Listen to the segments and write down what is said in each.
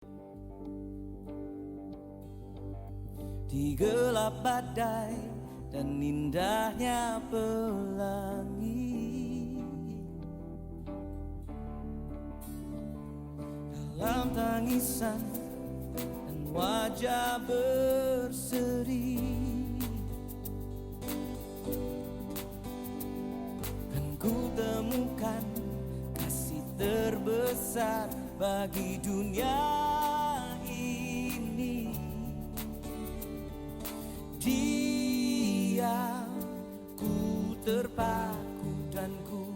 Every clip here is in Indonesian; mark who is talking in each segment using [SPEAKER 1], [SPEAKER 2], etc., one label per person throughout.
[SPEAKER 1] Di gelap badai dan indahnya pelangi, dalam tangisan dan wajah berseri, kan ku temukan kasih terbesar bagi dunia ini. Dia, ku terpaku dan ku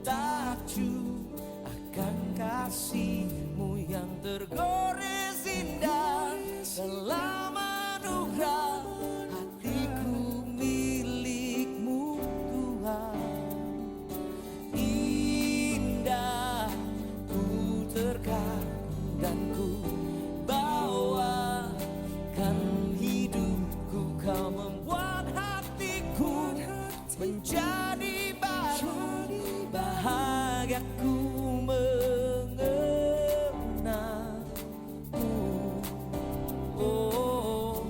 [SPEAKER 1] takjub akan kasih-Mu yang tergores indah. Dalam anugerah hatiku milik-Mu Tuhan. Indah, ku terkagum dan ku bawakan hidupku. Kau membuat hatiku menjadi baru, bahagiaku mengenalmu. Oh,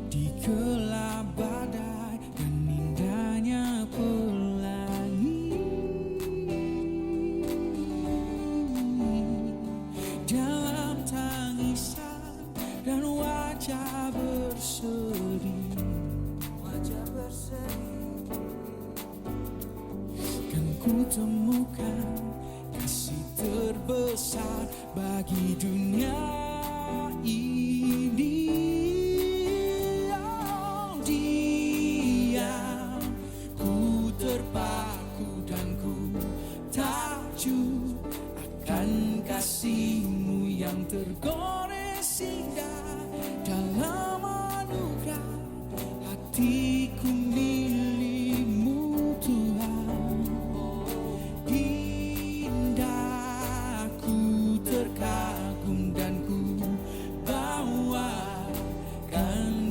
[SPEAKER 2] di gelap badai dan indahnya pelangi, dalam tangisan dan wajah berseri, kan ku temukan kasih terbesar bagi dunia ini. Terpaku dan ku takjub akan kasih-Mu yang tergores indah. Dalam anugerah hatiku milik-Mu Tuhan. Indah, ku terkagum dan ku bawakan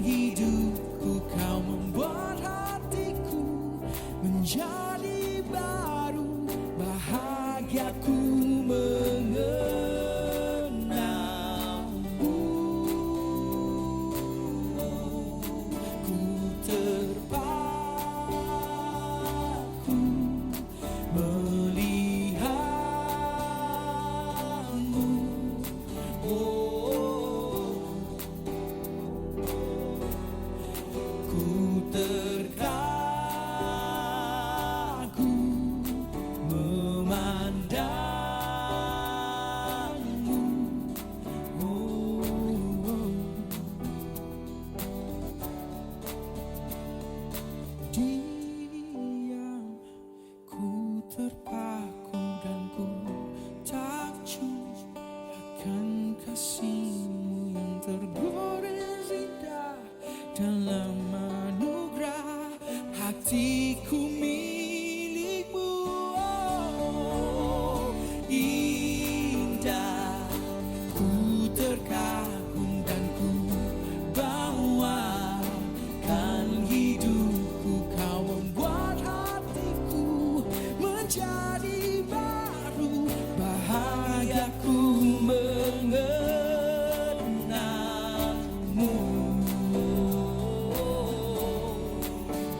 [SPEAKER 2] hidupku. Kau membuat hatiku menjadi baru, bahagiaku mengenalmu. Ku terpaku melihat-Mu. Oh, ku memandangmu. Diam, ku terpaku dan ku takjub akan kasih-Mu yang tergores indah. Dalam anugerah hatiku milik-Mu. Indah, ku terkagum dan ku bawakan hidupku. Kau membuat hatiku menjadi baru, bahagiaku mengenalmu.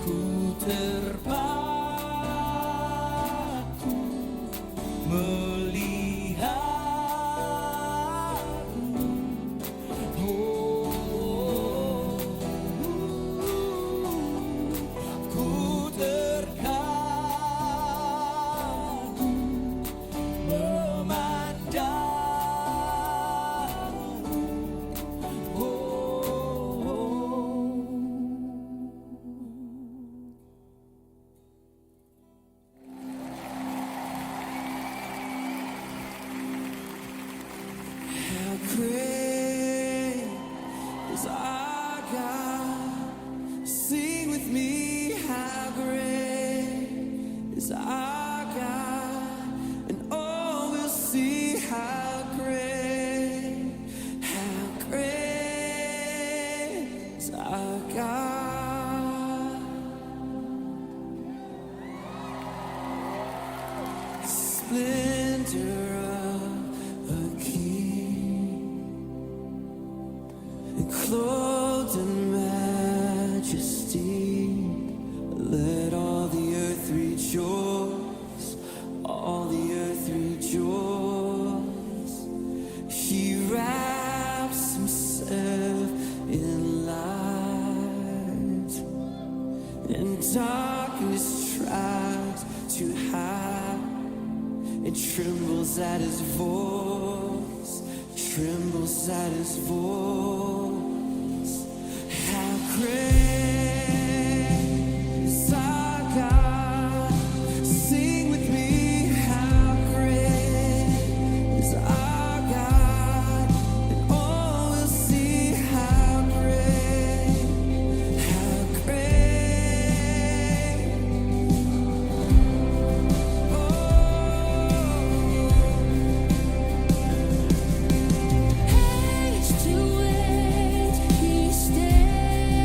[SPEAKER 2] Ku terpaku
[SPEAKER 1] is our God. Splendor of a king, clothed in majesty. Let all the earth rejoice, all the earth rejoice. He wraps himself in light, and darkness tries to hide. It trembles at his voice, trembles at his voice. How great is our God? Sing with me. How great is our God? And all will see how great, how great.
[SPEAKER 3] Age to age he stands,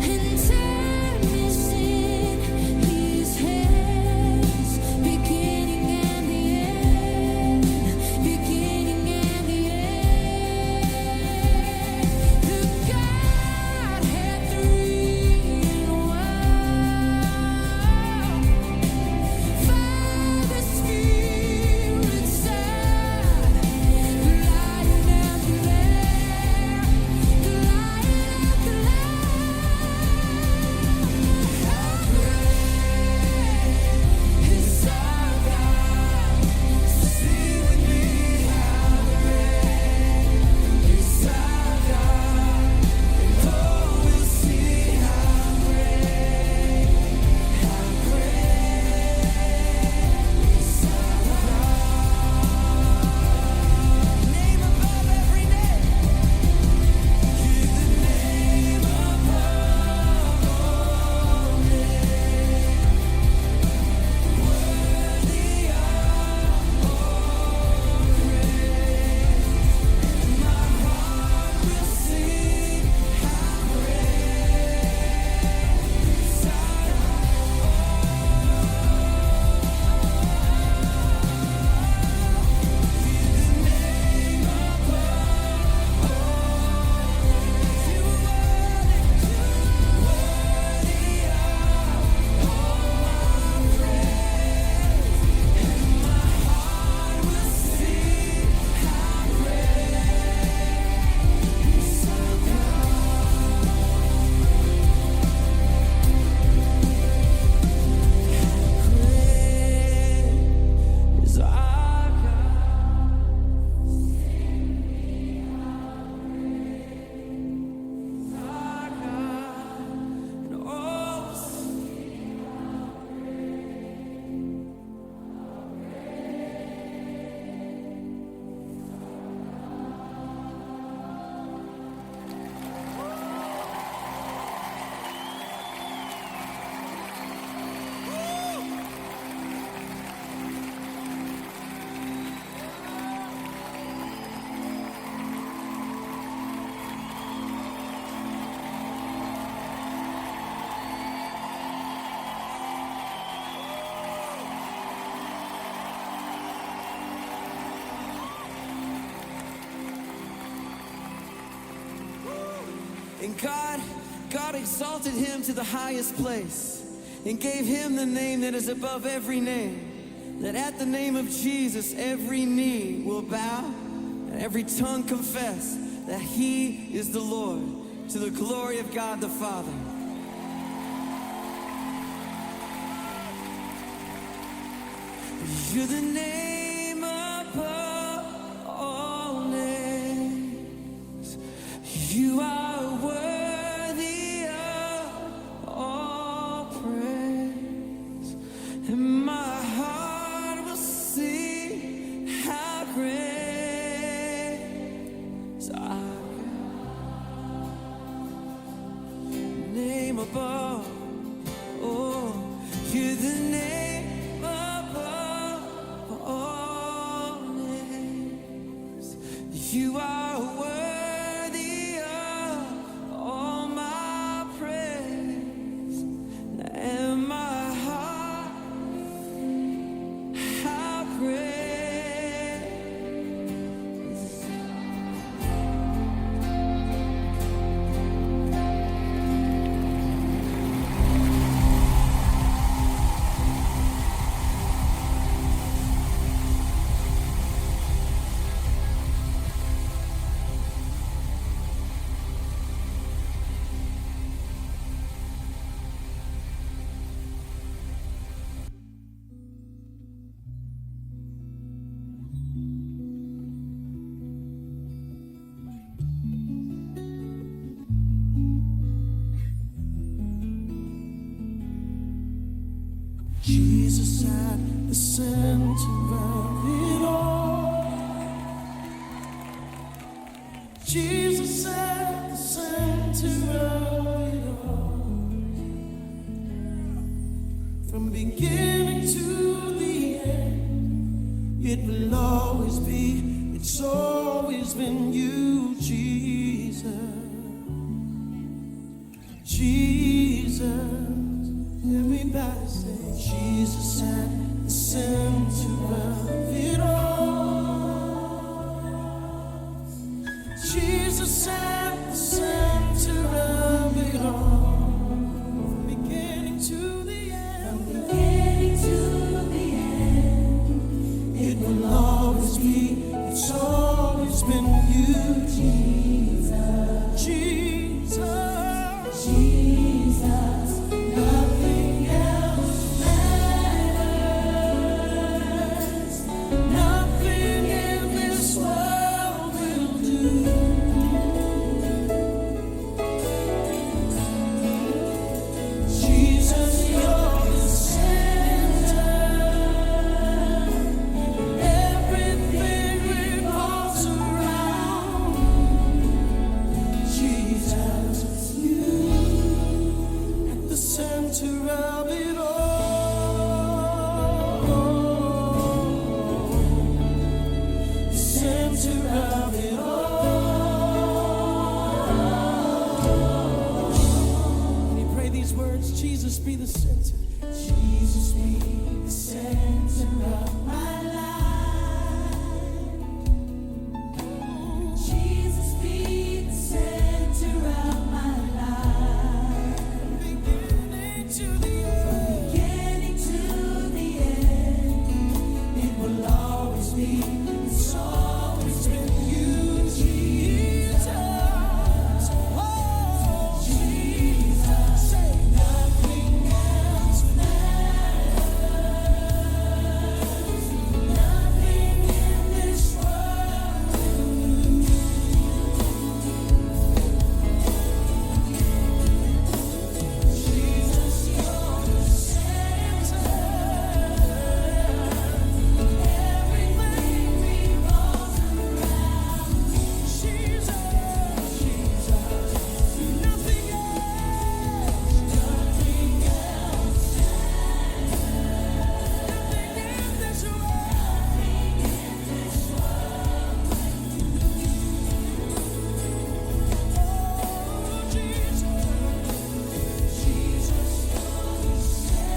[SPEAKER 3] and time is in his hands. Beginning and the end, beginning and the end. The Godhead three in one. Father, Spirit, Son, the Lion and the Lamb, the Lion and the Lamb. How great is our God? Sing with me. How great is our God? And all will see how great, how great is our God. Name above every name. You're the name above all names. Worthy of all praise. My heart will sing how great is our is our God, and all will see. And God exalted him to the highest place and gave him the name that is above every name, that at the name of Jesus every knee will bow and every tongue confess that he is the Lord, to the glory of God the Father. You're the name above all names. You are worthy of all praise, and my heart will sing how great is our name above. Oh, you're the name above all names. You are worthy of
[SPEAKER 2] Jesus at the center of it all. Jesus at the center of it all. From beginning to the end, it will always be, it's always been you, Jesus. Jesus, everybody say Jesus at the center of it all. Jesus at the center of it all. From beginning to the end, from beginning to the end, it will always be, it's always been you, Jesus. Jesus. Jesus, nothing else matters. Nothing in this world will do. Jesus, you're the center. Everything revolves around Jesus, you. The center of it all. The center of it all. Can you pray these words? Jesus be the center. Jesus be the center of my life. Jesus be the center of my life. To the end. From beginning to the end, it will always be, it's always been you, Jesus. Oh, Jesus, say nothing else matters. Nothing in this world will do. Jesus, you're the center. Everything revolves around Jesus. Jesus, nothing else. Nothing else matters. Nothing in this world. Nothing in this world. Oh, Jesus. Jesus, you're the center.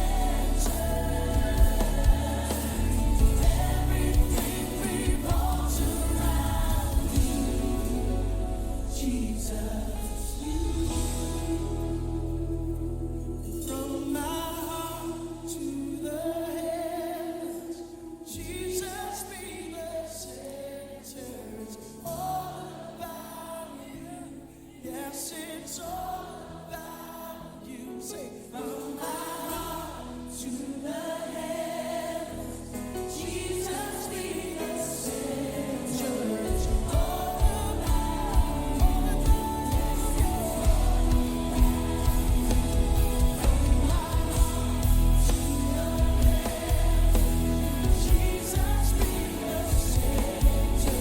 [SPEAKER 2] Everything revolves around you. Jesus, you. From my heart to the heavens, Jesus be the center. It's all about you. Yes, it's all about you. Say, from my heart to the heavens, Jesus be the center. It's all about you. Jesus be the center.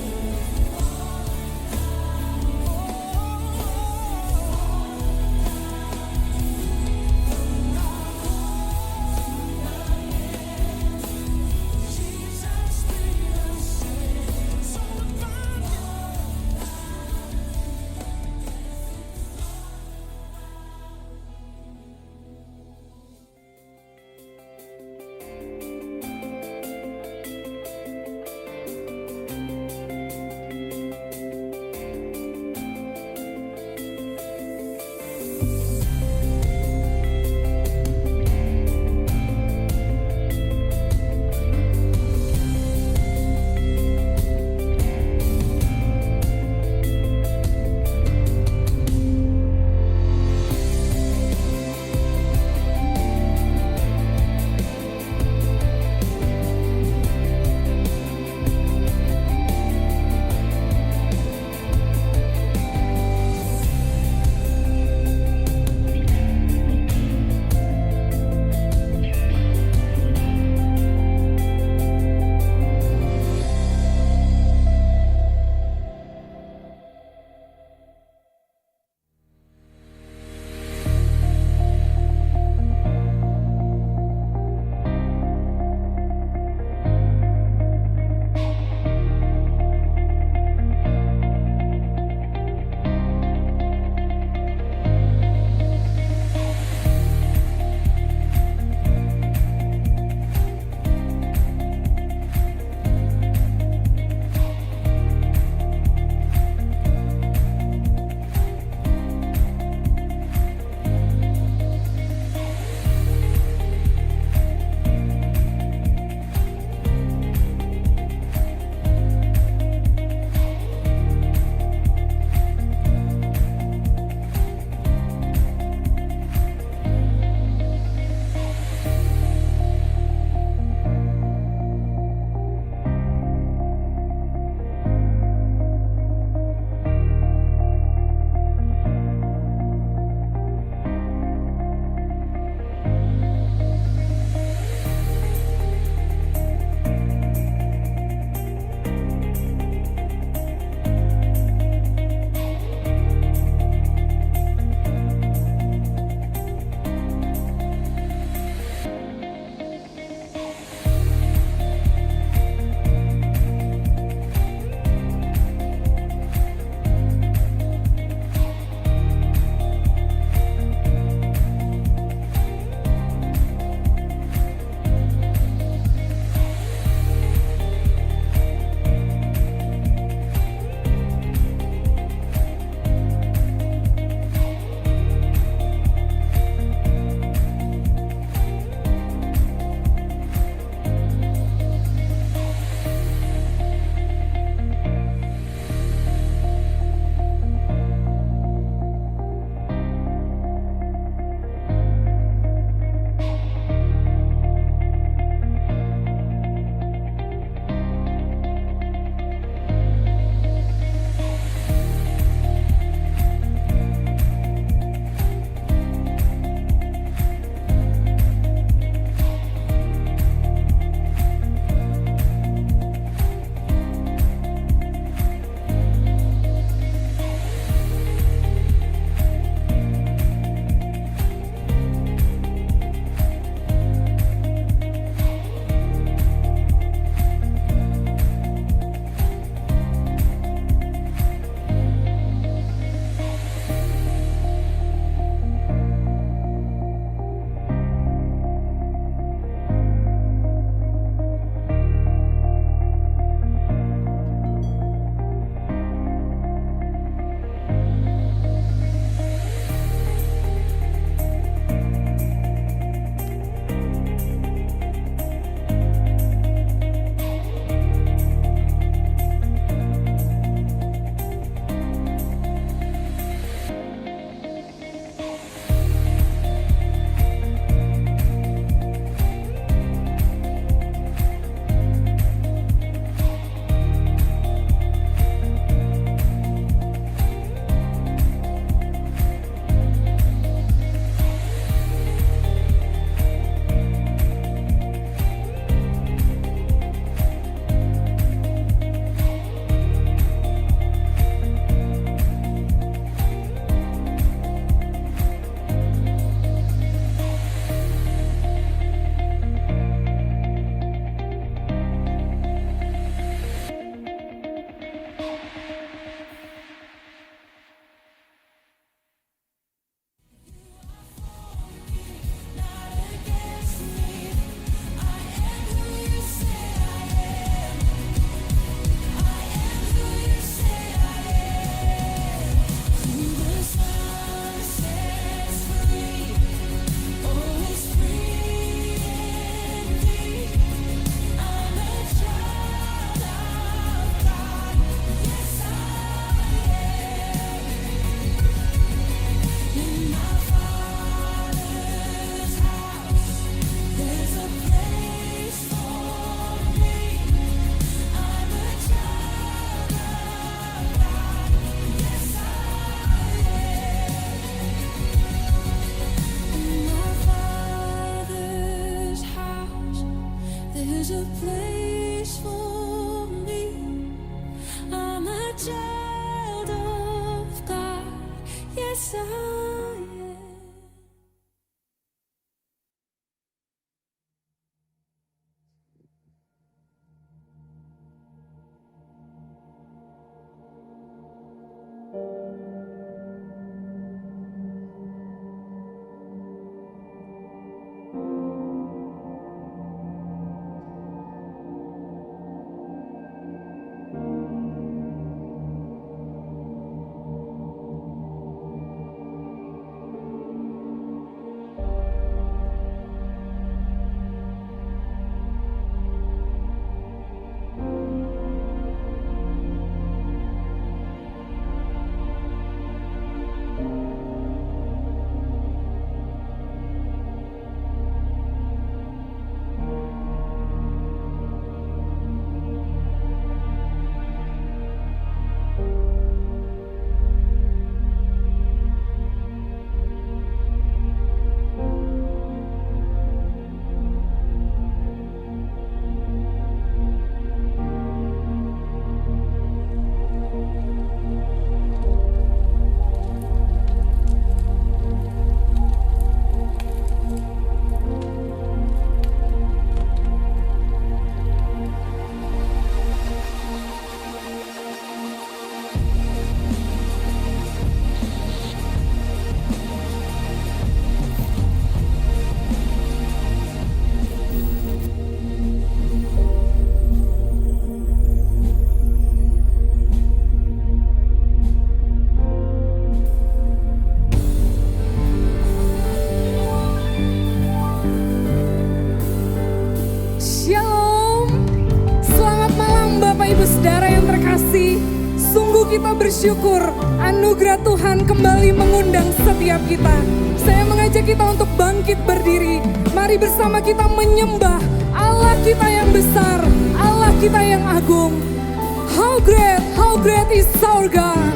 [SPEAKER 4] kita bersyukur anugerah Tuhan kembali mengundang setiap kita. Saya mengajak kita untuk bangkit berdiri. Mari bersama kita menyembah Allah kita yang besar, Allah kita yang agung. How great is our God.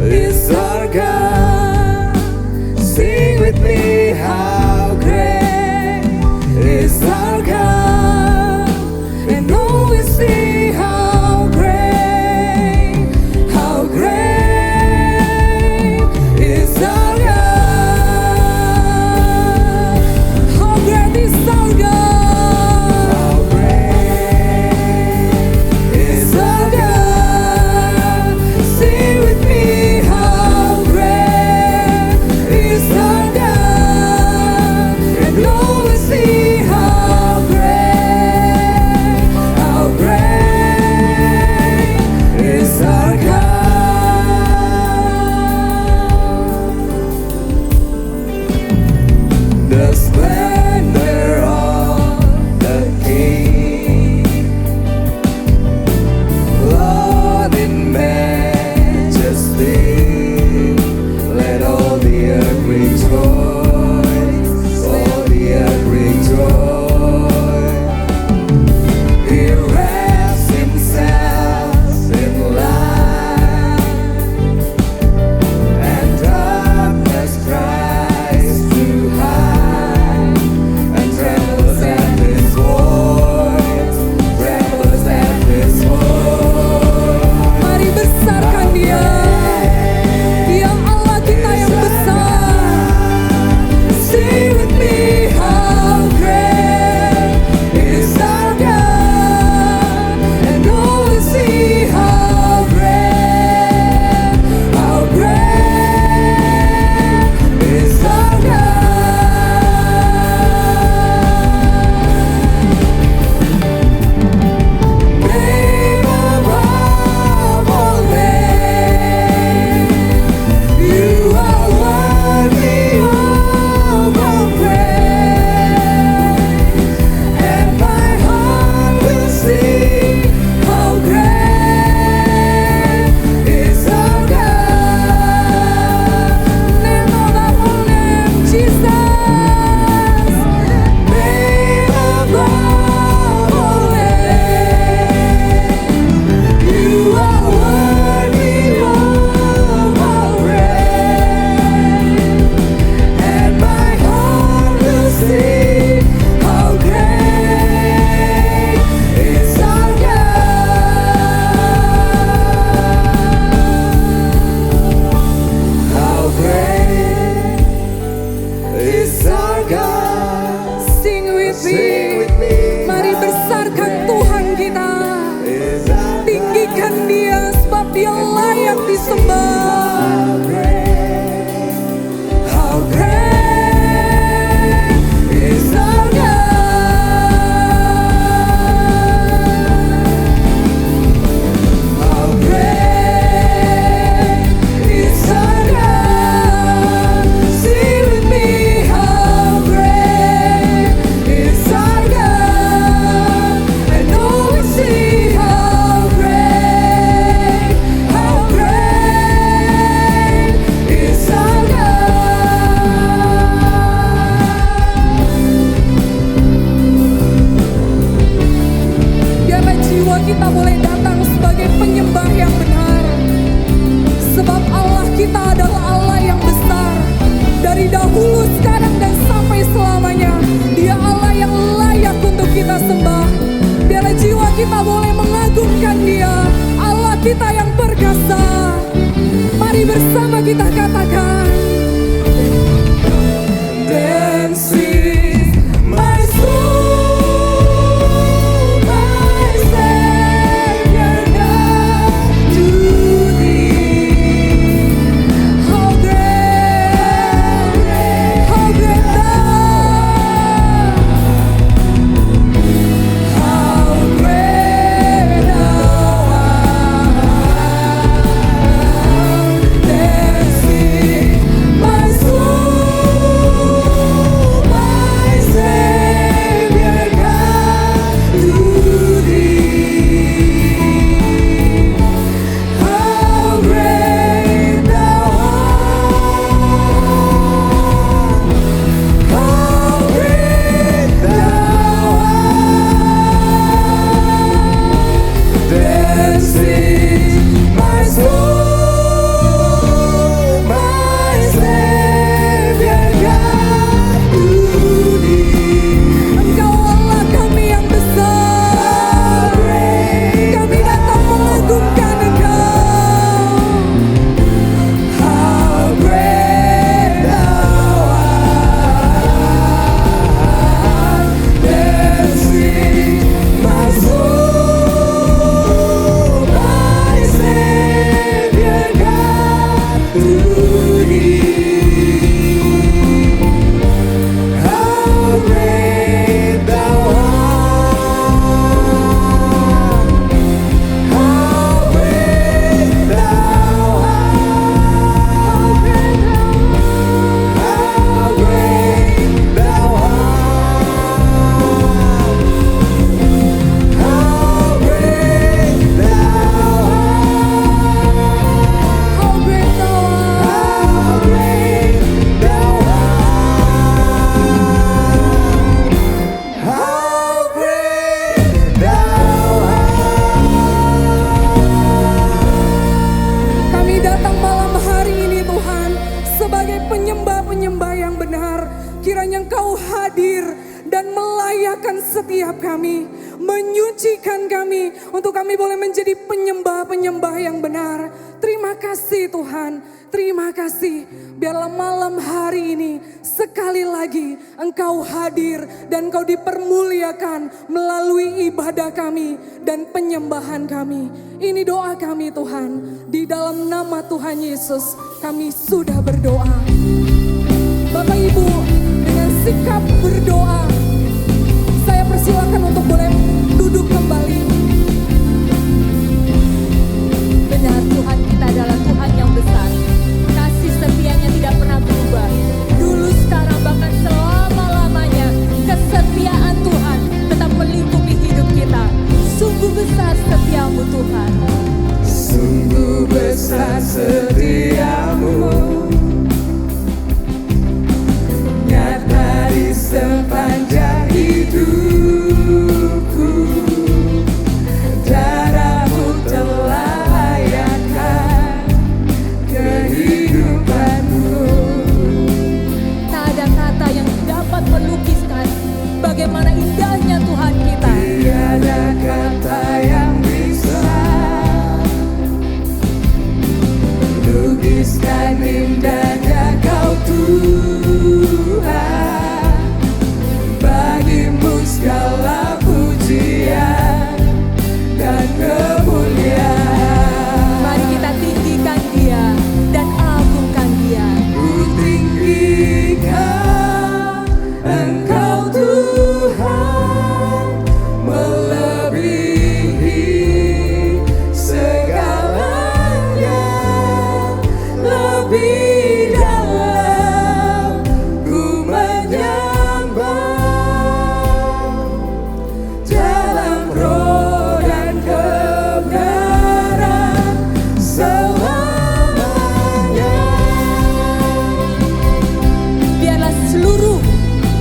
[SPEAKER 1] Is our God. Sing with me, how great is our God, and oh, we see how great is our God.
[SPEAKER 4] How great is our kita boleh mengagungkan Dia, Allah kita yang perkasa. Mari bersama kita katakan,
[SPEAKER 1] Dance with my soul, my Savior God, to Thee.
[SPEAKER 4] how great Thou,
[SPEAKER 1] How great Thou art. Dance with my soul, my Savior God, to Thee. How great Thou art. How great Thou art. Dance with my soul, my Savior God, to Thee.
[SPEAKER 4] Engkau Allah kami yang besar. Kami datang mengagungkan Engkau.
[SPEAKER 1] How great Thou art. Dance with my soul, my Savior God, to Thee. How great Thou art. How great Thou art. How great Thou art. How great Thou art.
[SPEAKER 4] How great Thou art.
[SPEAKER 1] How great Thou art. How great Thou art.
[SPEAKER 4] Kami datang malam hari ini Tuhan sebagai penyembah-penyembah yang benar. Kiranya Engkau hadir dan melayakkan setiap kami, menyucikan kami untuk kami boleh menjadi penyembah-penyembah yang benar. Terima kasih Tuhan, terima kasih. Biarlah malam hari ini sekali lagi Engkau hadir dan Engkau dipermuliakan melalui ibadah kami dan penyembahan kami. Ini doa kami Tuhan, di dalam nama Tuhan Yesus kami sudah berdoa. Bapak Ibu, dengan sikap berdoa, saya persilakan untuk boleh duduk kembali.
[SPEAKER 5] Benar, Tuhan kita adalah Tuhan yang besar. Kasih setianya tidak pernah berubah. Dulu, sekarang, bahkan selama-lamanya. Kesetiaan Tuhan tetap melingkupi hidup kita. Sungguh besar setiamu Tuhan.
[SPEAKER 1] Sungguh besar setiamu, nyata di sepanjang hidupku. Darahmu telah layakkan kehidupanku.
[SPEAKER 5] Tak ada kata yang dapat melukiskan bagaimana indahnya Tuhan kita.
[SPEAKER 1] Tiada kata yang bisa lukiskan indahnya Kau Tuhan. Bagimu segala pujian dan kemuliaan.
[SPEAKER 5] Mari kita tinggikan Dia dan agungkan Dia.
[SPEAKER 1] Ku tinggikan Engkau Tuhan, melebihi segalanya. Lebih dalam ku menyembah, dalam roh dan kebenaran selamanya.
[SPEAKER 5] Biarlah seluruh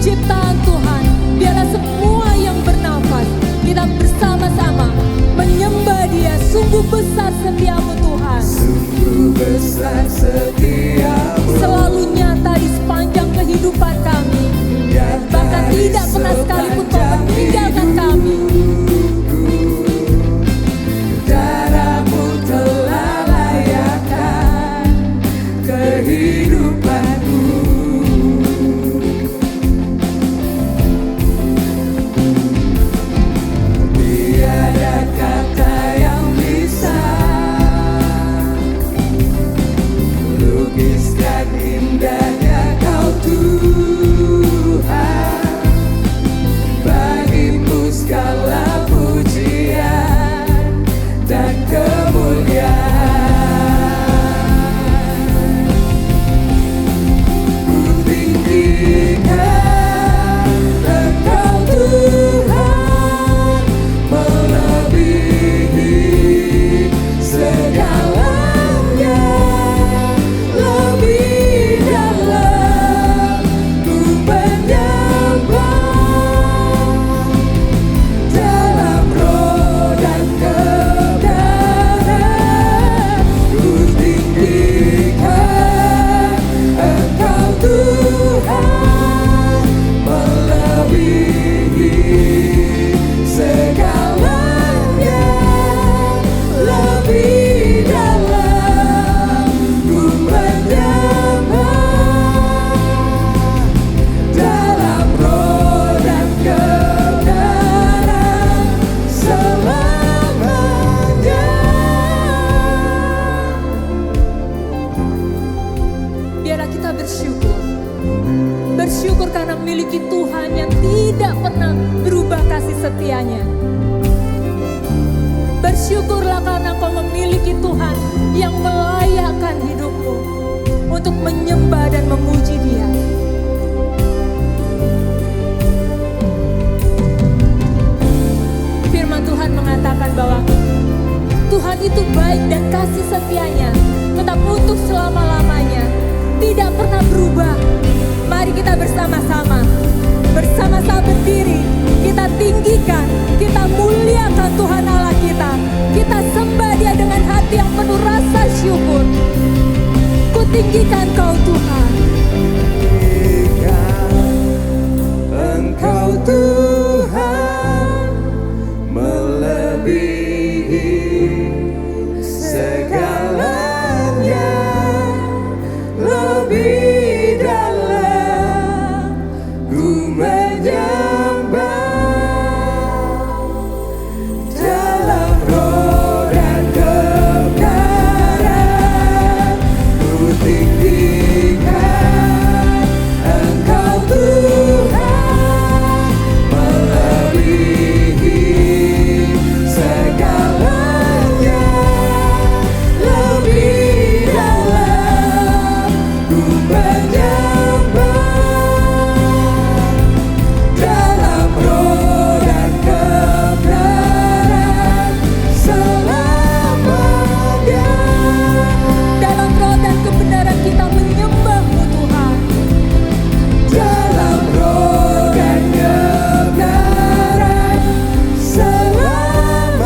[SPEAKER 5] ciptaan Tuhan, biarlah semua yang bernafas, kita bersama-sama menyembah Dia. Sungguh besar setiamu Tuhan,
[SPEAKER 1] Sungguh besar setiamu,
[SPEAKER 5] selalu nyata di sepanjang kehidupan kami. Bahkan tidak pernah sekalipun Kau meninggalkan kami. Bersyukurlah karena kau memiliki Tuhan yang melayakkan hidupmu untuk menyembah dan memuji Dia. Firman Tuhan mengatakan bahwa Tuhan itu baik dan kasih setianya tetap untuk selama-lamanya, tidak pernah berubah. Mari kita bersama-sama berdiri, kita tinggikan, kita muliakan Tuhan Allah kita. Kita sembah Dia dengan hati yang penuh rasa syukur. Ku tinggikan Kau Tuhan.
[SPEAKER 1] Engkau Tuhan melebihi segalanya, lebih dalam ku menyembah dalam roh dan kebenaran. Ku tinggikan Engkau Tuhan melebihi segalanya, lebih dalam ku menyembah dalam roh dan kebenaran selamanya.
[SPEAKER 5] Dalam roh dan kebenaran kita menyembah-Mu Tuhan.
[SPEAKER 1] Dalam roh dan kebenaran selamanya.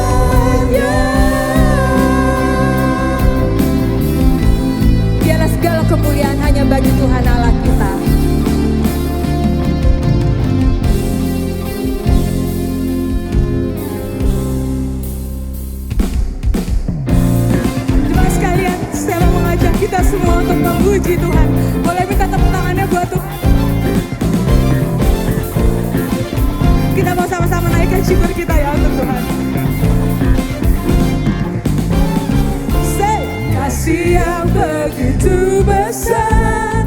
[SPEAKER 5] Biarlah segala kemuliaan hanya bagi Tuhan Allah kita.
[SPEAKER 4] Jemaat sekalian, saya mau mengajak kita semua untuk memuji Tuhan. Boleh minta tepuk tangannya buat Tuhan. Kita mau sama-sama naikkan syukur kita ya untuk Tuhan. Say, kasih yang begitu besar,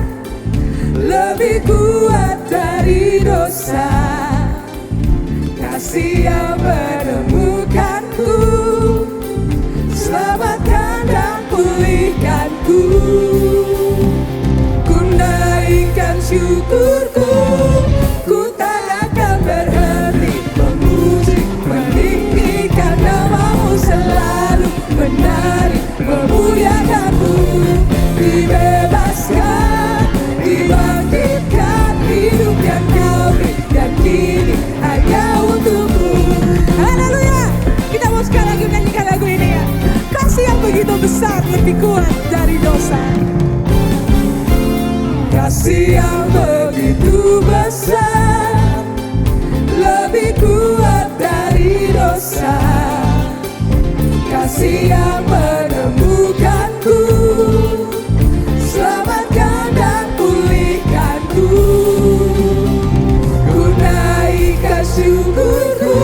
[SPEAKER 4] lebih kuat dari dosa. Kasih yang menemukanku, selamatkan dan pulihkanku. Ku naikkan syukurku, ku tak akan berhenti memuji, meninggikan nama-Mu selalu, menari, memuliakan-Mu. Dibebaskan, dibangkitkan, hidup yang Kau beri, dan kini hanya untuk-Mu. Haleluya! Kita mau sekali lagi menyanyikan lagu ini ya. Kasih yang begitu besar, lebih kuat dari dosa. Kasih yang begitu besar, lebih kuat dari dosa. Kasih yang menemukanku, selamatkan dan pulihkanku. Ku naikkan syukurku,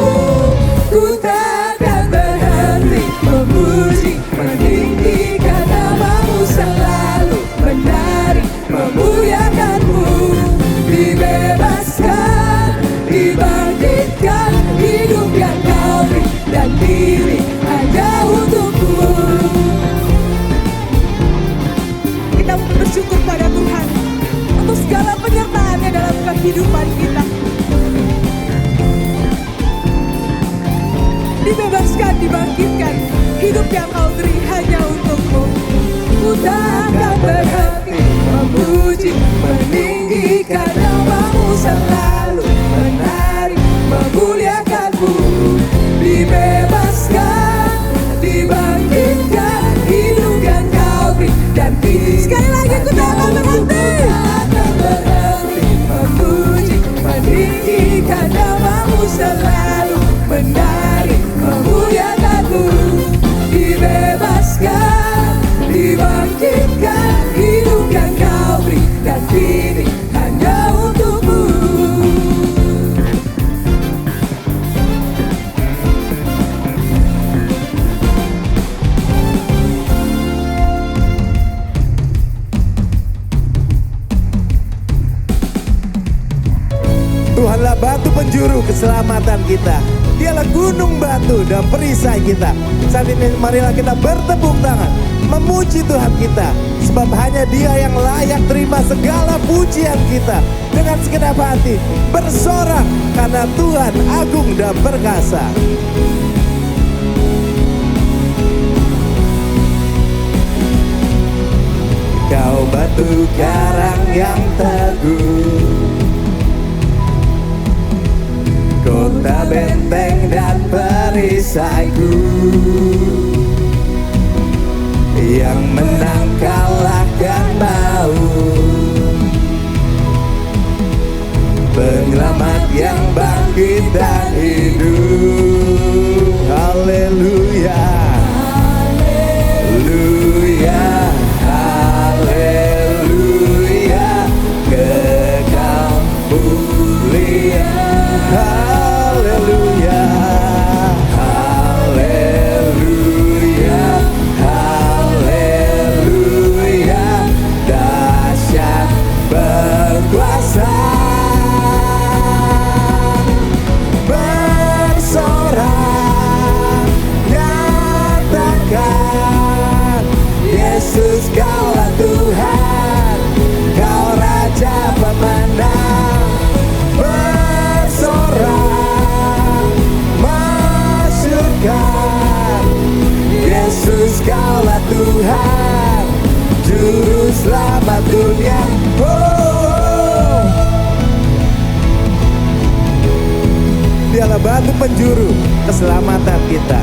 [SPEAKER 4] ku takkan berhenti memuji, meninggikan nama-Mu selalu, menari, memuliakan-Mu. Dibebaskan, dibangkitkan, hidup yang Kau beri, dan diri hanya untuk-Mu. Kita bersyukur pada Tuhan untuk segala penyertaan-Nya dalam kehidupan kita. Dibebaskan, dibangkitkan, hidup yang Kau beri hanya untuk-Mu. Ku tak akan berhenti memuji, meninggikan nama-Mu selalu, menari, memuliakan-Mu. Dibebaskan, dibangkitkan, hidup yang Kau beri, dan sekali lagi ku tak akan berhenti memuji, meninggikan nama-Mu selalu, menari, memuliakan-Mu. Dibebaskan, dibangkitkan, hidup yang Kau beri, dan kini hanya untuk-Mu.
[SPEAKER 1] Tuhanlah batu penjuru keselamatan kita. Dialah gunung batu dan perisai kita. Saat ini marilah kita bertepuk tangan memuji Tuhan kita, sebab hanya Dia yang layak terima segala pujian kita. Dengan segenap hati bersorak karena Tuhan agung dan perkasa. Kau batu karang yang teguh, kota benteng dan perisaiku, yang menang kalahkan maut, penyelamat yang bangkit dan hidup. Haleluya, haleluya, haleluya, kekal mulia. Haleluya, haleluya, haleluya, dahsyat berkuasa, bersorak, nyatakan Yesus kaulah Tuhan, Kau Raja pemenang. Bersorak, masyurkan Yesus kaulah Tuhan, Juru Selamat dunia. Oh, Dialah batu penjuru keselamatan kita.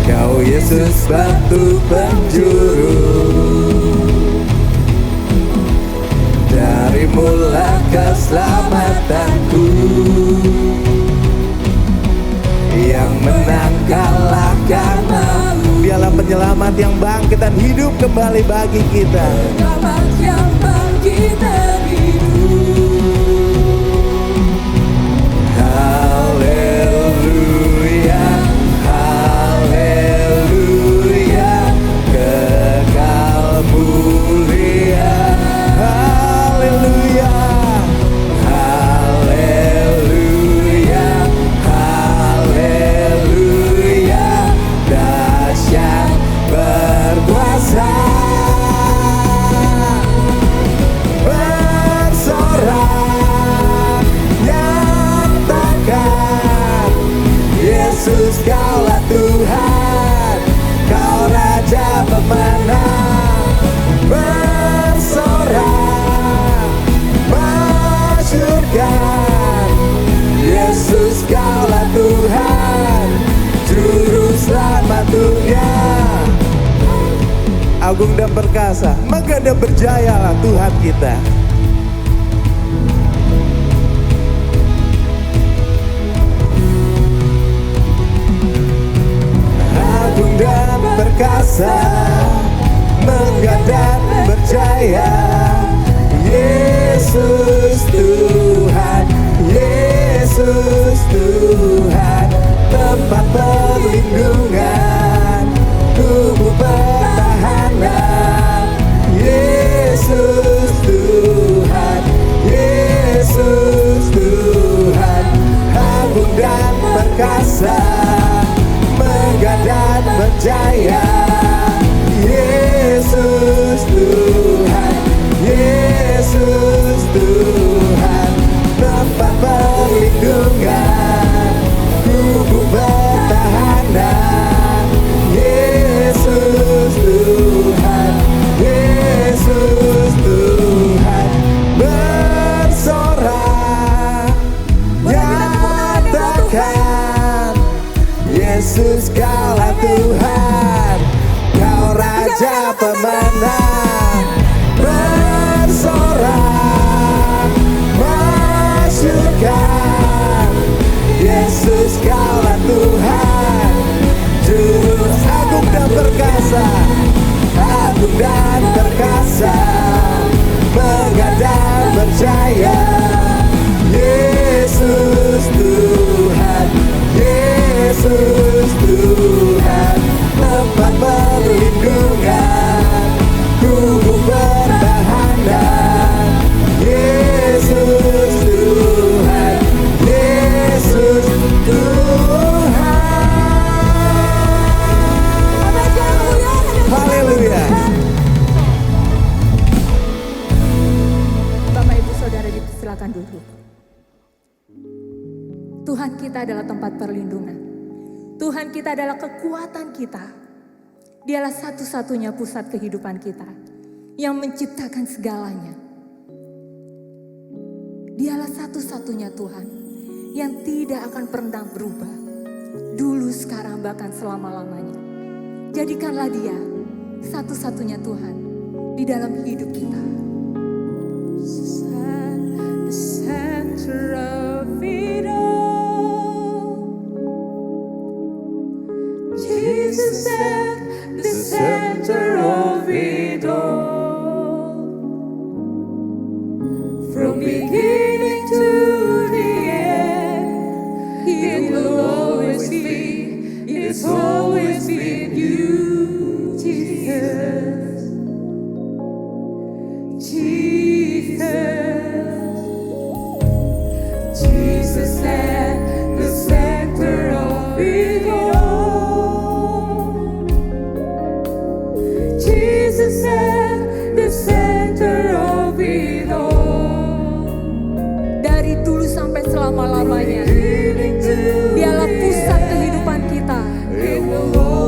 [SPEAKER 1] Kau Yesus batu penjuru, darimulah keselamatanku, yang menang kalahkan maut. Dialah penyelamat yang bangkit dan hidup kembali bagi kita.
[SPEAKER 4] Penyelamat yang bangkit dan
[SPEAKER 1] Haleluya, haleluya, kekal mulia. Haleluya, haleluya, haleluya, dahsyat berkuasa, bersorak, nyatakan Yesus kaulah Tuhan, Kau Raja pemenang. Bersorak, masyurkan Yesus kaulah Tuhan, Juru Selamat dunia. Agung dan perkasa, megah dan berjayalah Tuhan kita. Agung dan perkasa, megah dan berjaya, Yesus Tuhan, Yesus Tuhan, tempat perlindungan, tubuh pertahanan. Yesus Tuhan, Yesus Tuhan, agung dan perkasa, megah dan berjaya, Yesus Tuhan, Yesus Tuhan, tempat perlindungan, tubuh pertahanan. Yesus Tuhan, Yesus Tuhan, bersorak, nyatakan Yesus kaulah Tuhan, Kau Raja pemenang. Bersorak, masyurkan Yesus kaulah Tuhan, Juru agung dan perkasa, agung dan perkasa, megah dan berjaya, Yesus Tuhan, Yesus Tuhan, tempat perlindungan,
[SPEAKER 5] Tuhan kita adalah tempat perlindungan. Tuhan kita adalah kekuatan kita. Dialah satu-satunya pusat kehidupan kita yang menciptakan segalanya. Dialah satu-satunya Tuhan yang tidak akan pernah berubah. Dulu, sekarang, bahkan selama-lamanya. Jadikanlah Dia satu-satunya Tuhan di dalam hidup kita.
[SPEAKER 4] The center of it all. Jesus at the center of it all. From beginning to the end, it will always be, it's always been you, Jesus. Jesus at the center of it all. Jesus at the center of it all.
[SPEAKER 5] Dari dulu sampai selama-lamanya, Dialah pusat kehidupan kita.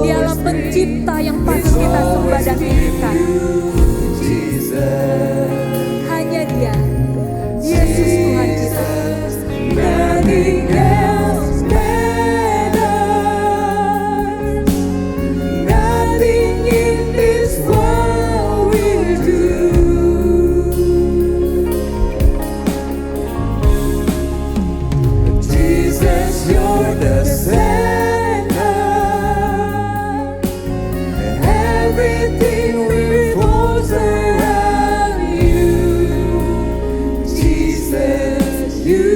[SPEAKER 5] Dialah pencipta yang patut kita sembah dan tinggikan. Hanya Dia, Yesus Tuhan kita.
[SPEAKER 4] Nothing else matters. Nothing in this world will do. Jesus, you're the center. Everything revolves around you. Jesus, you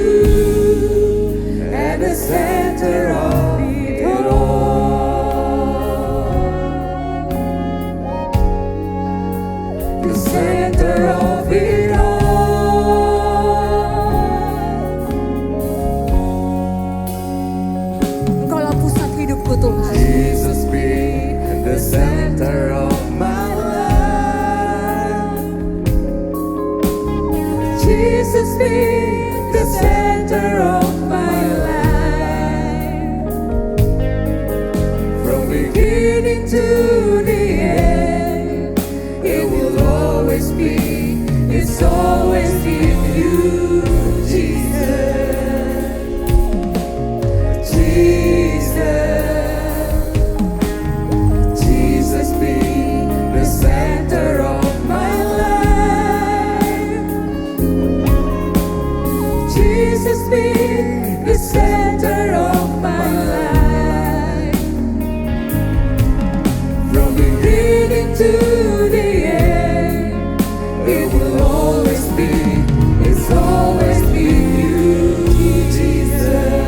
[SPEAKER 4] at the center of it all. The center of it all.
[SPEAKER 5] Engkaulah pusat hidupku Tuhan.
[SPEAKER 4] Jesus be the center of my life. Jesus be the center of my life. From beginning to the end, it will always be, it's always been you, Jesus. Jesus be the center of my life. Jesus be the center of my life. From beginning to the end, it will always be, it's always been you, Jesus.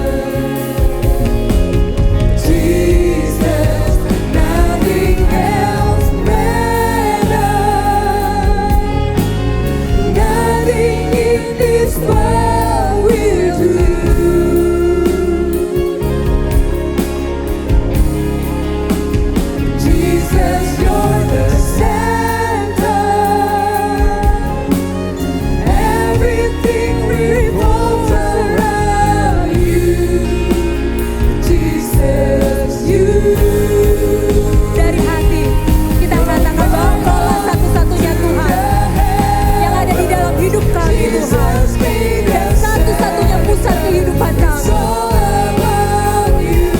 [SPEAKER 4] Jesus, nothing else matters. Nothing in this world will do. Jesus, you're the center. Everything revolves around you. Jesus, you.
[SPEAKER 5] Dari hati kita mengatakan bahwa Engkaulah satu-satunya Tuhan yang ada di dalam hidup kami Tuhan. Dan satu-satunya pusat kehidupan kami.
[SPEAKER 4] It's all about you.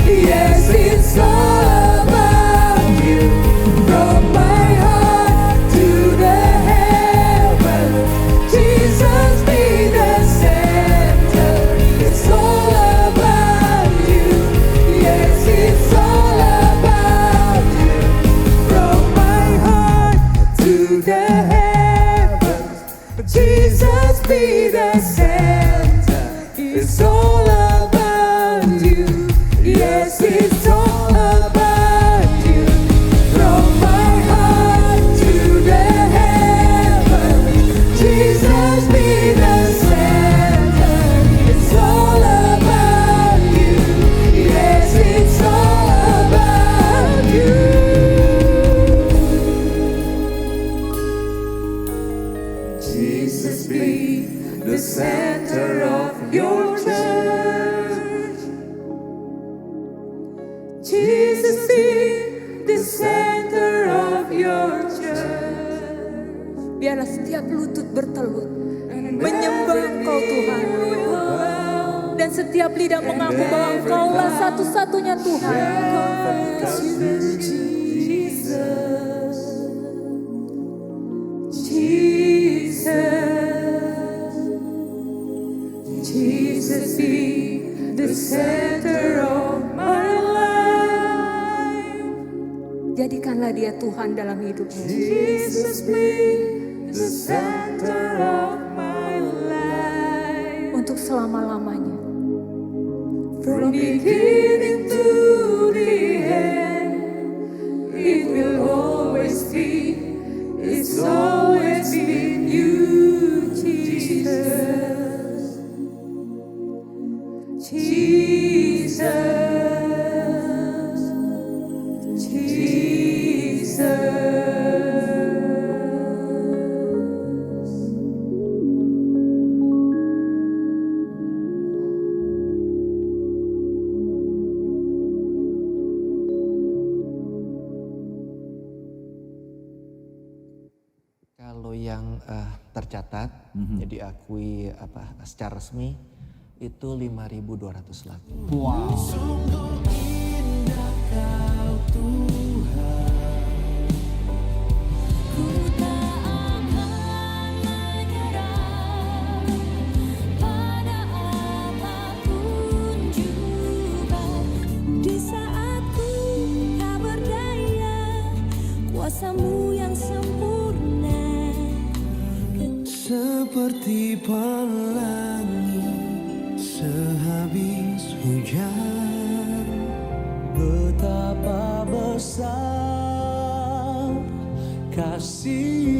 [SPEAKER 4] Yes, it's all about you. From my heart to the heavens, Jesus be the center. It's all about you. Yes, it's all about you. From my heart to the heavens, Jesus be the center. It's all about you. Yes, it's all about you. From my heart to the heavens, Jesus be the center. It's all about you. Yes, it's all about you. Jesus be the center of your
[SPEAKER 5] setiap lutut bertelut menyembah Engkau Tuhan. Dan setiap lidah mengaku bahwa Engkaulah satu-satunya Tuhan. Jesus be the center of my life. Jadikanlah dia Tuhan dalam hidupmu.
[SPEAKER 2] Jesus be the center of my life.
[SPEAKER 5] Untuk selama-lamanya.
[SPEAKER 2] From beginning to the end, it will always be, it's always been you, Jesus. Jesus. Jesus.
[SPEAKER 6] Kalau yang tercatat, ya diakui secara resmi itu 5.200 lagu.
[SPEAKER 2] Wow. Sungguh indah Kau Tuhan.
[SPEAKER 7] Ku tak akan menyerah pada apapun juga. Di saat ku tak berdaya, kuasa-Mu yang sempurna.
[SPEAKER 2] Seperti pelangi sehabis hujan, betapa besar kasih.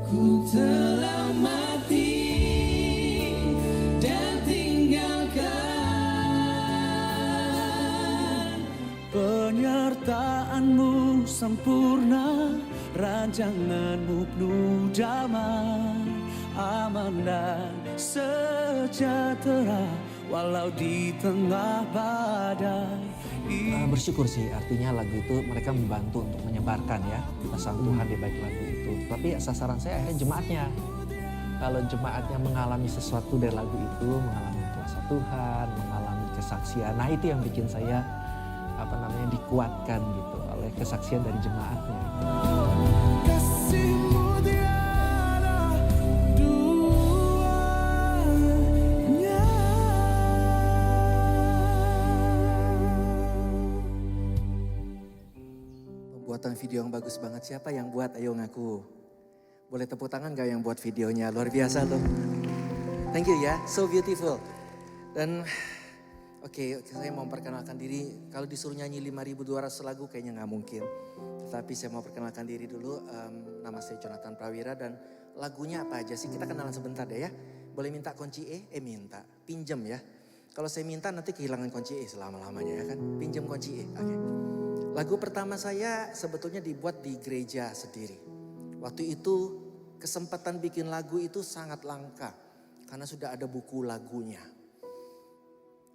[SPEAKER 2] Ku telah mati dan tinggalkan penyertaan-Mu sempurna, rancangan-Mu penuh damai, aman dan sejahtera walau di tengah badai.
[SPEAKER 6] Bersyukur sih, artinya lagu itu mereka membantu untuk menyebarkan ya pesan Tuhan di balik lagu itu. Tapi sasaran saya akhirnya jemaatnya. Kalau jemaatnya mengalami sesuatu dari lagu itu, mengalami kuasa Tuhan, mengalami kesaksian. Nah itu yang bikin saya dikuatkan gitu oleh kesaksian dari jemaatnya.
[SPEAKER 2] Kasih-Mu tiada duanya.
[SPEAKER 1] Pembuatan video yang bagus banget. Siapa yang buat? Ayo ngaku. Boleh tepuk tangan gak yang buat videonya? Luar biasa loh. Thank you ya, so beautiful. Dan oke, saya mau memperkenalkan diri. Kalau disuruh nyanyi 5.200 lagu kayaknya gak mungkin. Tetapi saya mau perkenalkan diri dulu. Nama saya Jonathan Prawira dan lagunya apa aja sih? Kita kenalan sebentar deh ya. Boleh minta kunci E? Minta. Pinjem ya. Kalau saya minta nanti kehilangan kunci E selama-lamanya ya kan. Pinjem kunci E, oke. Lagu pertama saya sebetulnya dibuat di gereja sendiri. Waktu itu kesempatan bikin lagu itu sangat langka. Karena sudah ada buku lagunya.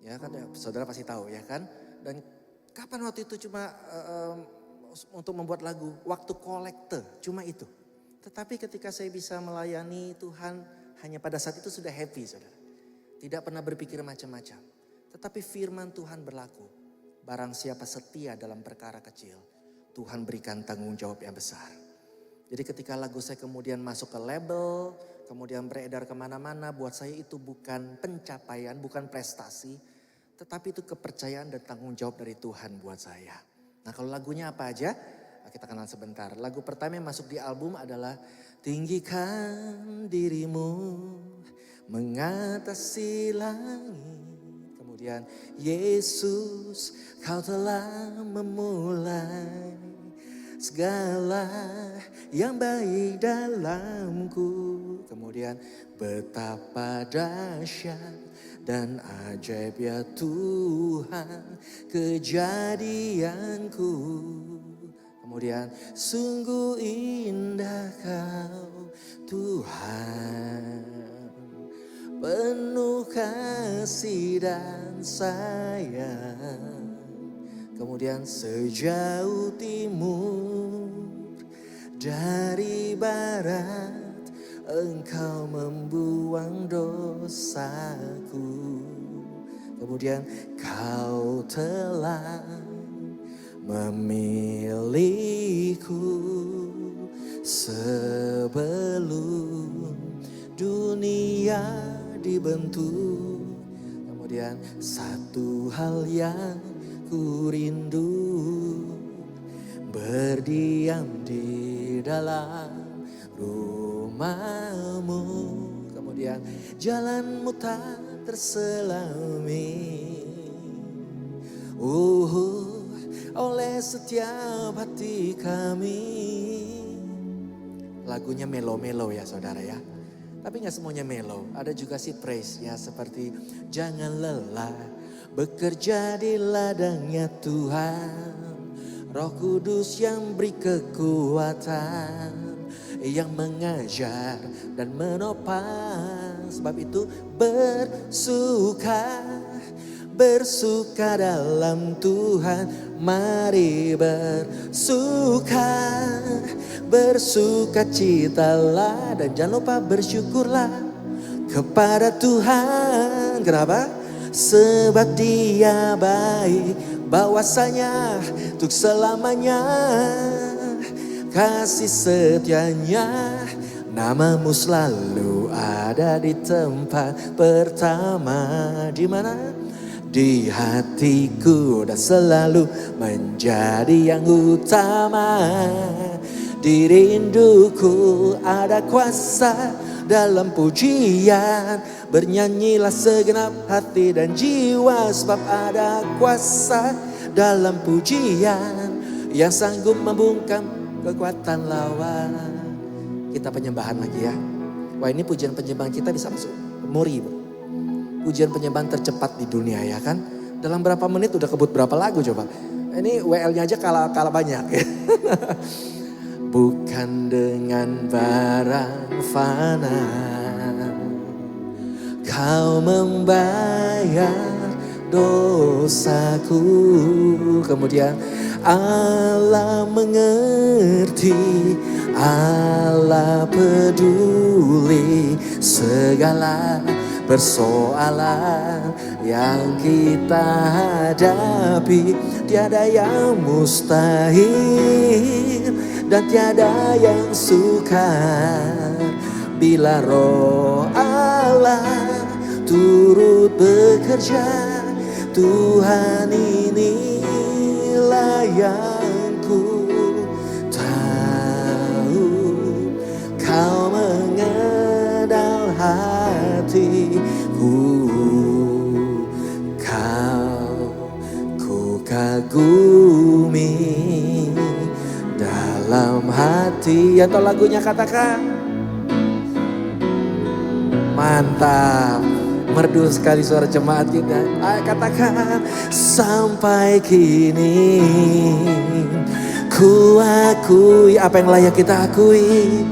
[SPEAKER 1] Ya kan, saudara pasti tahu ya kan. Dan kapan waktu itu cuma untuk membuat lagu, waktu kolekte, cuma itu. Tetapi ketika saya bisa melayani Tuhan, hanya pada saat itu sudah happy saudara. Tidak pernah berpikir macam-macam. Tetapi firman Tuhan berlaku. Barang siapa setia dalam perkara kecil, Tuhan berikan tanggung jawab yang besar. Jadi ketika lagu saya kemudian masuk ke label, kemudian beredar kemana-mana, buat saya itu bukan pencapaian, bukan prestasi. Tetapi itu kepercayaan dan tanggung jawab dari Tuhan buat saya. Nah kalau lagunya apa aja? Kita kenal sebentar. Lagu pertama yang masuk di album adalah Tinggikan Dirimu Mengatasi Langit. Kemudian Yesus Kau telah memulai segala yang baik dalamku. Kemudian betapa dahsyat dan ajaib ya Tuhan kejadianku. Kemudian sungguh indah Kau Tuhan, penuh kasih dan sayang. Kemudian sejauh timur dari barat Engkau membuang dosaku. Kemudian Kau telah memilihku sebelum dunia dibentuk. Kemudian satu hal yang ku rindu, berdiam di dalam rumah-Mu. Kemudian jalan-Mu tak terselami oleh setiap hati kami. Lagunya melo-melo ya saudara ya. Tapi gak semuanya melo, ada juga sih praise ya, seperti jangan lelah bekerja di ladangnya Tuhan. Roh Kudus yang beri kekuatan, yang mengajar dan menopang. Sebab itu bersuka dalam Tuhan. Mari bersukacitalah, dan jangan lupa bersyukurlah kepada Tuhan. Kenapa? Sebab Dia baik, bahwasanya untuk selamanya kasih setianya. Nama-Mu selalu ada di tempat pertama. Di mana? Di hatiku dan selalu menjadi yang utama. Di rinduku ada kuasa dalam pujian. Bernyanyilah segenap hati dan jiwa, sebab ada kuasa dalam pujian yang sanggup membungkam kekuatan lawan. Kita penyembahan lagi ya. Wah, ini pujian penyembahan kita bisa masuk Muri. Pujian penyembahan tercepat di dunia ya kan. Dalam berapa menit udah kebut berapa lagu coba. Ini WL-nya aja kalah banyak ya. Bukan dengan barang fana Kau membayar dosaku. Kemudian Allah mengerti, Allah peduli segala persoalan yang kita hadapi. Tiada yang mustahil dan tiada yang sukar bila Roh Allah turut bekerja. Tuhan, inilah yang ku tahu, Kau mengenal hatiku. Ku kagumi dalam hati. Atau lagunya katakan. Mantap. Merdu sekali suara jemaat kita. Ayo katakan. Sampai kini ku akui apa yang layak kita akui.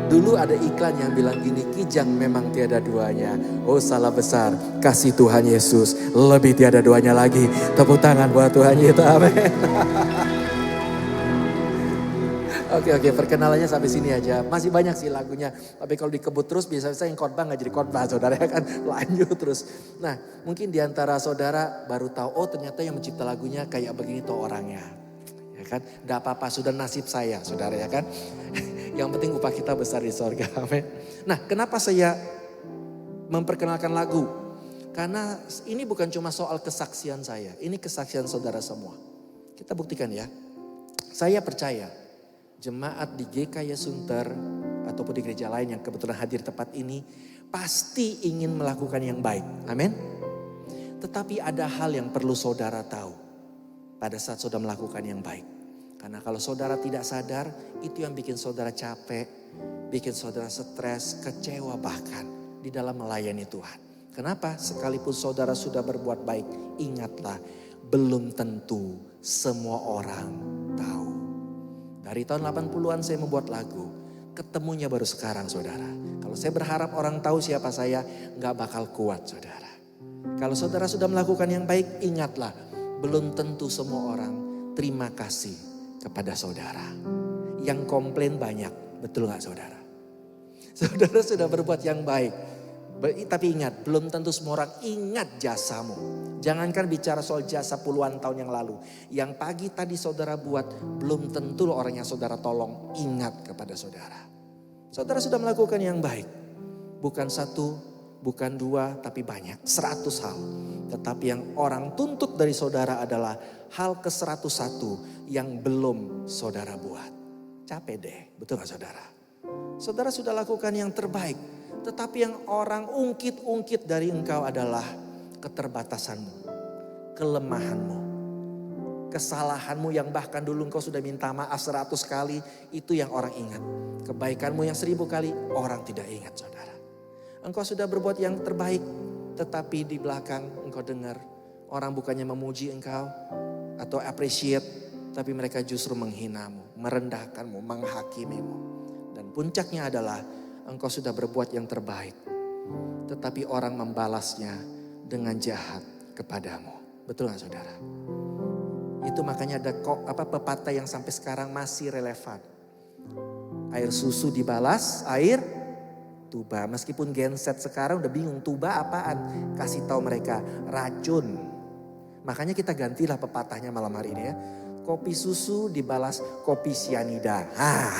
[SPEAKER 1] Dulu ada iklan yang bilang gini, Kijang memang tiada duanya. Oh salah besar, kasih Tuhan Yesus lebih tiada duanya lagi. Tepuk tangan buat Tuhan Yesus, amin. Oke, perkenalannya sampai sini aja. Masih banyak sih lagunya. Tapi kalau dikebut terus biasanya yang khotbah gak jadi khotbah saudara ya kan. Lanjut terus. Nah mungkin diantara saudara baru tahu, oh ternyata yang mencipta lagunya kayak begini tuh orangnya. Ya kan, gak apa-apa, sudah nasib saya saudara ya kan. Yang penting upah kita besar di sorga, amin. Nah kenapa saya memperkenalkan lagu? Karena ini bukan cuma soal kesaksian saya. Ini kesaksian saudara semua. Kita buktikan ya. Saya percaya jemaat di GKY Sunter ataupun di gereja lain yang kebetulan hadir tepat ini pasti ingin melakukan yang baik. Amin. Tetapi ada hal yang perlu saudara tahu pada saat saudara melakukan yang baik. Karena kalau saudara tidak sadar, itu yang bikin saudara capek, bikin saudara stres, kecewa bahkan di dalam melayani Tuhan. Kenapa? Sekalipun saudara sudah berbuat baik, ingatlah belum tentu semua orang tahu. Dari tahun 80-an saya membuat lagu, ketemunya baru sekarang saudara. Kalau saya berharap orang tahu siapa saya, gak bakal kuat saudara.
[SPEAKER 6] Kalau saudara sudah melakukan yang baik, ingatlah, belum tentu semua orang terima kasih kepada saudara. Yang komplain banyak, betul gak saudara? Saudara sudah berbuat yang baik, tapi ingat, belum tentu semua orang ingat jasamu. Jangankan bicara soal jasa puluhan tahun yang lalu. Yang pagi tadi saudara buat, belum tentu orang yang saudara tolong ingat kepada saudara. Saudara sudah melakukan yang baik. Bukan satu, bukan dua, tapi banyak. 100 hal. Tetapi yang orang tuntut dari saudara adalah hal ke-101 yang belum saudara buat. Capek deh, betul gak saudara? Saudara sudah lakukan yang terbaik. Tetapi yang orang ungkit-ungkit dari engkau adalah keterbatasanmu, kelemahanmu, kesalahanmu yang bahkan dulu engkau sudah minta maaf 100 kali, itu yang orang ingat. Kebaikanmu yang 1000 kali, orang tidak ingat saudara. Engkau sudah berbuat yang terbaik, tetapi di belakang engkau dengar orang bukannya memuji engkau atau appreciate, tapi mereka justru menghinamu, merendahkanmu, menghakimimu. Dan puncaknya adalah engkau sudah berbuat yang terbaik, tetapi orang membalasnya dengan jahat kepadamu. Betul gak saudara? Itu makanya ada pepatah yang sampai sekarang masih relevan. Air susu dibalas, air tuba. Meskipun genset sekarang udah bingung tuba apaan. Kasih tahu mereka racun. Makanya kita gantilah pepatahnya malam hari ini ya. Kopi susu dibalas kopi sianida.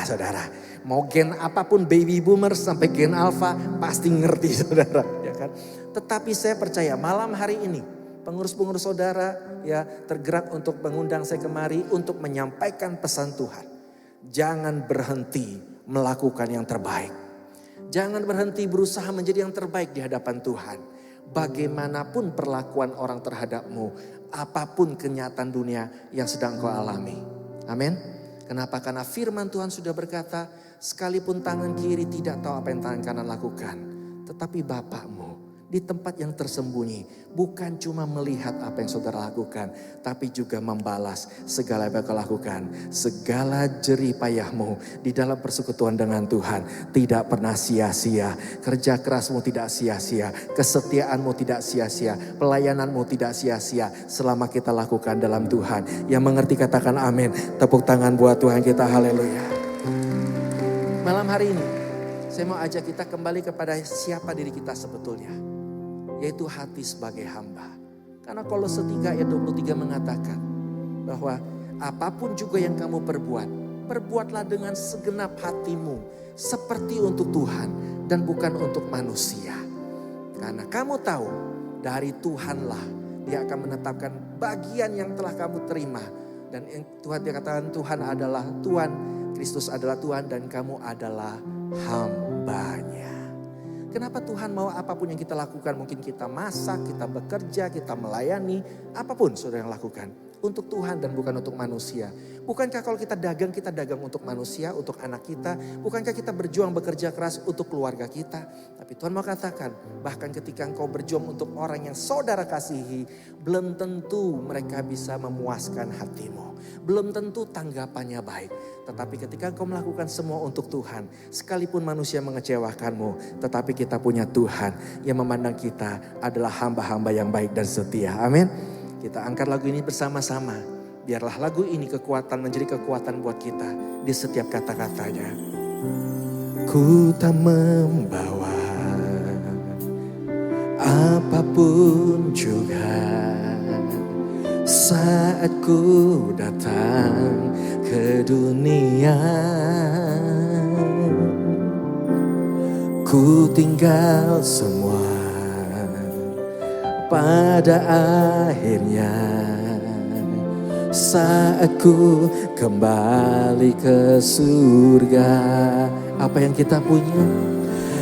[SPEAKER 6] Saudara, mau gen apapun baby boomers sampai gen alpha pasti ngerti saudara, ya kan? Tetapi saya percaya malam hari ini pengurus-pengurus saudara ya tergerak untuk mengundang saya kemari untuk menyampaikan pesan Tuhan. Jangan berhenti melakukan yang terbaik. Jangan berhenti berusaha menjadi yang terbaik di hadapan Tuhan. Bagaimanapun perlakuan orang terhadapmu, apapun kenyataan dunia yang sedang kau alami. Amin. Kenapa? Karena firman Tuhan sudah berkata, sekalipun tangan kiri tidak tahu apa yang tangan kanan lakukan, tetapi Bapakmu di tempat yang tersembunyi bukan cuma melihat apa yang saudara lakukan, tapi juga membalas segala yang kau lakukan. Segala jerih payahmu di dalam persekutuan dengan Tuhan tidak pernah sia-sia. Kerja kerasmu tidak sia-sia, kesetiaanmu tidak sia-sia, pelayananmu tidak sia-sia selama kita lakukan dalam Tuhan. Yang mengerti katakan amin. Tepuk tangan buat Tuhan kita, haleluya. Malam hari ini saya mau ajak kita kembali kepada siapa diri kita sebetulnya, yaitu hati sebagai hamba. Karena Kolose 3 ayat 23 mengatakan bahwa apapun juga yang kamu perbuat, perbuatlah dengan segenap hatimu seperti untuk Tuhan dan bukan untuk manusia. Karena kamu tahu dari Tuhanlah Dia akan menetapkan bagian yang telah kamu terima. Dan Tuhan dia katakan Tuhan adalah Tuhan, Kristus adalah Tuhan dan kamu adalah hambanya. Kenapa Tuhan mau apapun yang kita lakukan, mungkin kita masak, kita bekerja, kita melayani, apapun saudara yang lakukan. Untuk Tuhan dan bukan untuk manusia. Bukankah kalau kita dagang untuk manusia, untuk anak kita. Bukankah kita berjuang bekerja keras untuk keluarga kita. Tapi Tuhan mau katakan, bahkan ketika engkau berjuang untuk orang yang saudara kasihi, belum tentu mereka bisa memuaskan hatimu. Belum tentu tanggapannya baik. Tetapi ketika engkau melakukan semua untuk Tuhan, sekalipun manusia mengecewakanmu, tetapi kita punya Tuhan yang memandang kita adalah hamba-hamba yang baik dan setia. Amin. Kita angkat lagu ini bersama-sama. Biarlah lagu ini menjadi kekuatan buat kita di setiap kata-katanya. Ku tak membawa apapun juga saat ku datang ke dunia. Ku tinggal semua pada akhirnya saat ku kembali ke surga. Apa yang kita punya?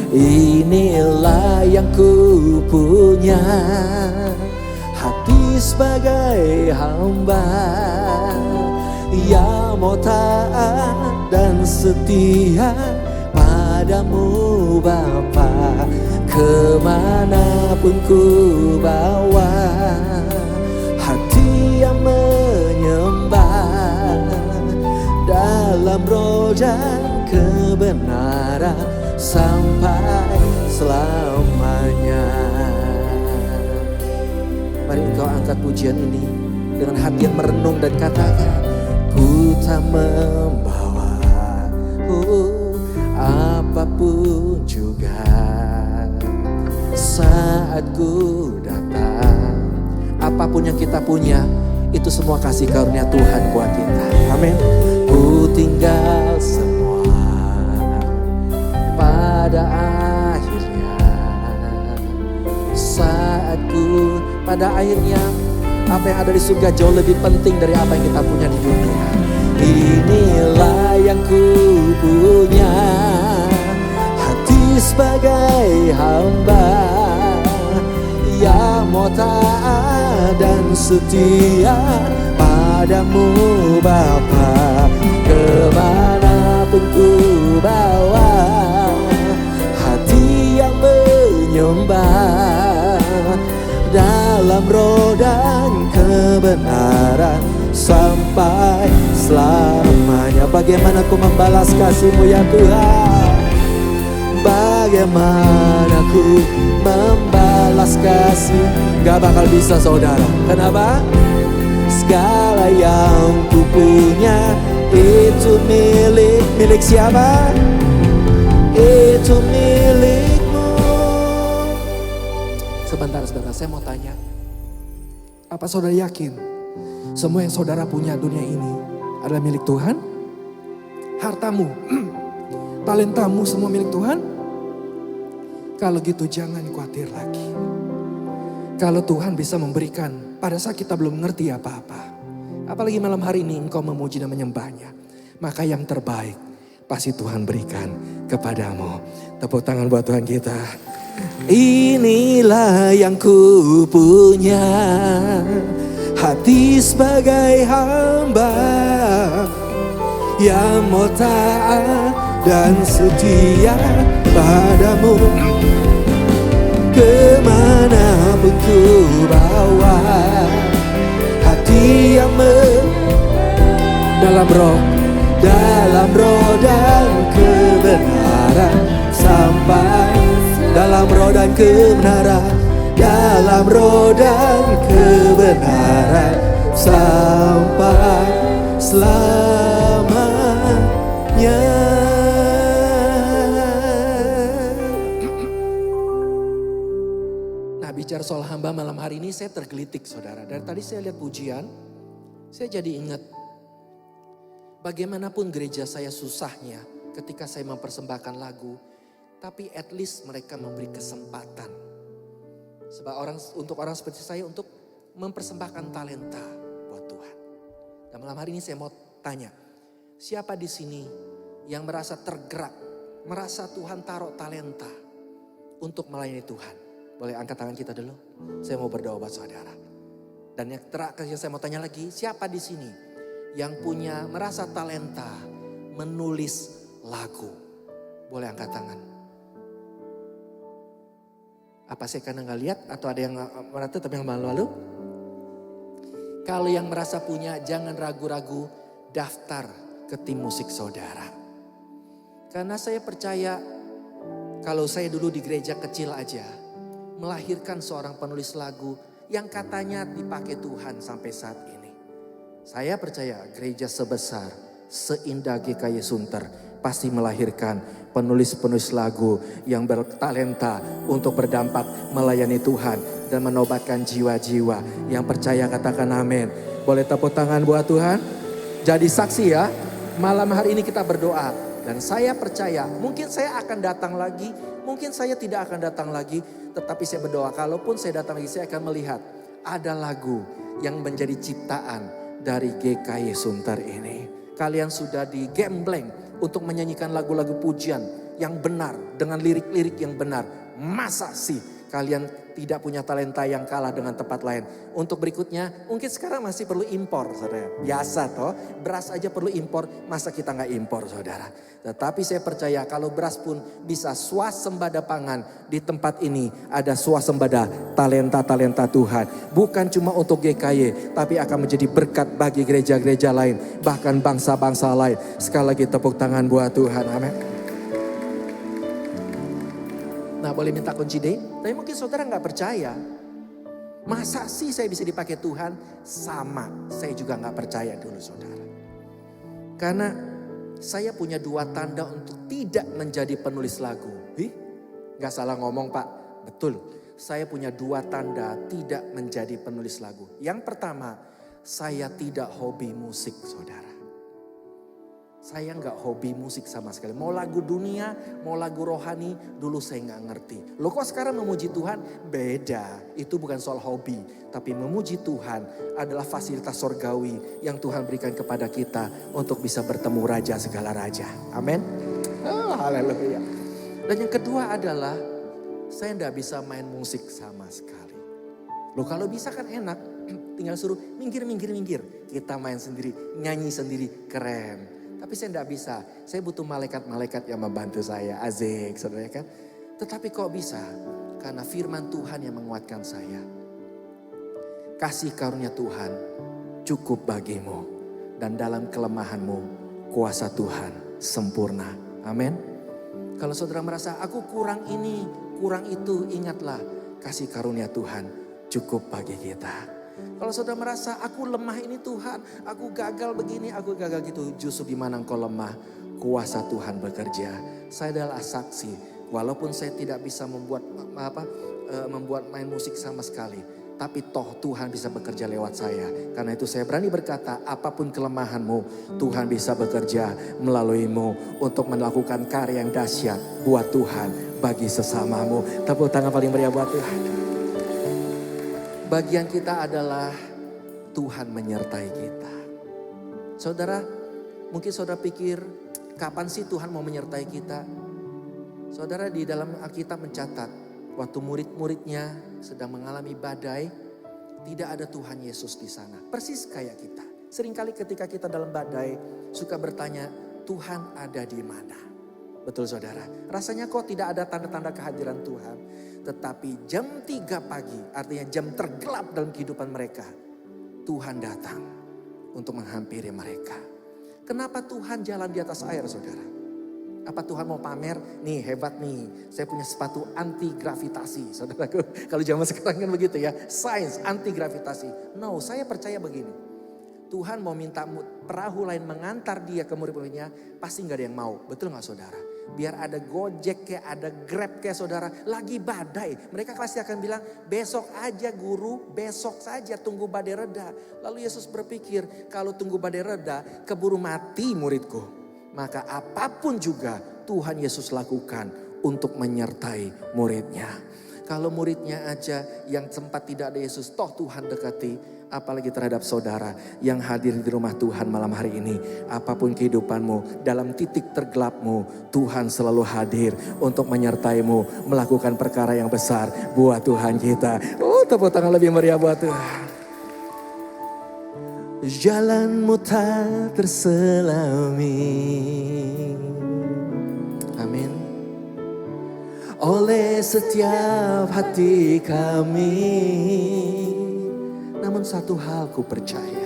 [SPEAKER 6] Inilah yang ku punya, hati sebagai hamba yang mau taat dan setia padamu Bapa. Kemanapun ku bawa, hati yang menyembah dalam roh dan kebenaran sampai selamanya. Mari engkau angkat pujian ini dengan hati yang merenung dan katakan, ku tak membawa apapun juga saat ku datang. Apapun yang kita punya, itu semua kasih karunia Tuhan buat kita. Amin. Ku tinggal semua pada akhirnya. Saat ku pada akhirnya, apa yang ada di surga jauh lebih penting dari apa yang kita punya di dunia. Inilah yang ku punya, hati sebagai hamba yang mau taat dan setia padamu Bapa. Kemanapun ku bawa hati yang menyembah, dalam roh dan kebenaran sampai selamanya. Bagaimana ku membalas kasih-Mu ya Tuhan? Bagaimana ku membalas kasih? Gak bakal bisa saudara. Kenapa? Segala yang ku punya itu milik siapa? Itu milik-Mu. Sebentar, saya mau tanya. Apa saudara yakin semua yang saudara punya dunia ini adalah milik Tuhan? Hartamu, talentamu semua milik Tuhan? Kalau gitu jangan khawatir lagi. Kalau Tuhan bisa memberikan pada saat kita belum mengerti apa-apa. Apalagi malam hari ini engkau memuji dan menyembahnya. Maka yang terbaik pasti Tuhan berikan kepadamu. Tepuk tangan buat Tuhan kita. Inilah yang ku punya, hati sebagai hamba yang mau taat dan setia padamu. Kemanapun ku bawa hati yang dalam roh dan kebenaran sampai dalam roh dan kebenaran, dalam roh dan kebenaran sampai selamanya. Nah, bicara soal hamba malam hari ini saya tergelitik saudara. Dari tadi saya lihat pujian, saya jadi ingat bagaimanapun gereja saya susahnya ketika saya mempersembahkan lagu, tapi at least mereka memberi kesempatan. Sebab untuk orang seperti saya untuk mempersembahkan talenta buat Tuhan. Dan malam hari ini saya mau tanya, siapa di sini yang merasa tergerak, merasa Tuhan taruh talenta untuk melayani Tuhan? Boleh angkat tangan kita dulu. Saya mau berdoa buat saudara. Dan yang terakhir saya mau tanya lagi, siapa di sini yang punya merasa talenta menulis lagu? Boleh angkat tangan. Apa saya karena nggak lihat atau ada yang merata tapi yang malu-malu? Kalau yang merasa punya jangan ragu-ragu daftar ke tim musik saudara. Karena saya percaya kalau saya dulu di gereja kecil aja melahirkan seorang penulis lagu yang katanya dipakai Tuhan sampai saat ini. Saya percaya gereja sebesar seindah GKY Sunter pasti melahirkan penulis-penulis lagu yang bertalenta untuk berdampak melayani Tuhan dan menobatkan jiwa-jiwa. Yang percaya katakan amin. Boleh tepuk tangan buat Tuhan. Jadi saksi ya, malam hari ini kita berdoa. Dan saya percaya mungkin saya akan datang lagi, mungkin saya tidak akan datang lagi. Tetapi saya berdoa kalaupun saya datang lagi saya akan melihat ada lagu yang menjadi ciptaan dari GKY Sunter ini. Kalian sudah digembleng untuk menyanyikan lagu-lagu pujian yang benar dengan lirik-lirik yang benar. Masa sih kalian tidak punya talenta yang kalah dengan tempat lain? Untuk berikutnya mungkin sekarang masih perlu impor saudara. Biasa toh beras aja perlu impor, masa kita nggak impor saudara. Tetapi saya percaya kalau beras pun bisa swasembada pangan, di tempat ini ada swasembada talenta-talenta Tuhan. Bukan cuma untuk GKY tapi akan menjadi berkat bagi gereja-gereja lain, bahkan bangsa-bangsa lain. Sekali lagi tepuk tangan buat Tuhan, amin. Nah boleh minta kunci deh, tapi mungkin saudara nggak percaya.
[SPEAKER 8] Masa sih saya bisa dipakai Tuhan? Sama, saya juga gak percaya dulu saudara. Karena saya punya 2 tanda untuk tidak menjadi penulis lagu. Gak salah ngomong Pak, betul. Saya punya 2 tanda tidak menjadi penulis lagu. Yang pertama, saya tidak hobi musik saudara. Saya nggak hobi musik sama sekali. Mau lagu dunia, mau lagu rohani, dulu saya nggak ngerti. Loh kok sekarang memuji Tuhan? Beda, itu bukan soal hobi. Tapi memuji Tuhan adalah fasilitas sorgawi yang Tuhan berikan kepada kita untuk bisa bertemu Raja segala Raja. Amin. Oh, haleluya. Dan yang kedua adalah saya nggak bisa main musik sama sekali. Loh kalau bisa kan enak, tinggal suruh minggir. Kita main sendiri, nyanyi sendiri, keren. Tapi saya tidak bisa, saya butuh malaikat-malaikat yang membantu saya. Azik, saudara kan. Tetapi kok bisa? Karena firman Tuhan yang menguatkan saya. Kasih karunia Tuhan cukup bagimu. Dan dalam kelemahanmu kuasa Tuhan sempurna. Amin. Kalau saudara merasa aku kurang ini, kurang itu, ingatlah kasih karunia Tuhan cukup bagi kita. Kalau saudara merasa aku lemah ini Tuhan, aku gagal begini, aku gagal gitu. Justru di mana engkau lemah, kuasa Tuhan bekerja. Saya adalah saksi, walaupun saya tidak bisa membuat main musik sama sekali. Tapi toh Tuhan bisa bekerja lewat saya. Karena itu saya berani berkata, apapun kelemahanmu, Tuhan bisa bekerja melaluimu untuk melakukan karya yang dahsyat buat Tuhan bagi sesamamu. Tepuk tangan paling meriah buat Tuhan. Bagian kita adalah Tuhan menyertai kita. Saudara, mungkin saudara pikir kapan sih Tuhan mau menyertai kita? Saudara, di dalam Alkitab mencatat waktu murid-muridnya sedang mengalami badai, tidak ada Tuhan Yesus di sana. Persis kayak kita. Seringkali ketika kita dalam badai suka bertanya, Tuhan ada di mana? Betul saudara, rasanya kok tidak ada tanda-tanda kehadiran Tuhan. Tetapi jam 3 pagi, artinya jam tergelap dalam kehidupan mereka, Tuhan datang untuk menghampiri mereka. Kenapa Tuhan jalan di atas air saudara? Apa Tuhan mau pamer? Nih hebat nih, saya punya sepatu anti gravitasi. Saudaraku, kalau zaman sekarang kan begitu ya, sains anti gravitasi. No, saya percaya begini. Tuhan mau minta perahu lain mengantar dia ke murid-muridnya, pasti gak ada yang mau. Betul gak saudara? Biar ada Gojek kayak ada Grab kayak saudara, lagi badai. Mereka pasti akan bilang, besok aja guru, besok saja tunggu badai reda. Lalu Yesus berpikir, kalau tunggu badai reda, keburu mati muridku. Maka apapun juga Tuhan Yesus lakukan untuk menyertai muridnya. Kalau muridnya aja yang sempat tidak ada Yesus, toh Tuhan dekati. Apalagi terhadap saudara yang hadir di rumah Tuhan malam hari ini. Apapun kehidupanmu, dalam titik tergelapmu, Tuhan selalu hadir untuk menyertaimu melakukan perkara yang besar buat Tuhan kita. Oh, tepuk tangan lebih meriah buat Tuhan. Jalanmu tak terselami. Amin. Oleh setiap hati kami. Namun satu hal ku percaya.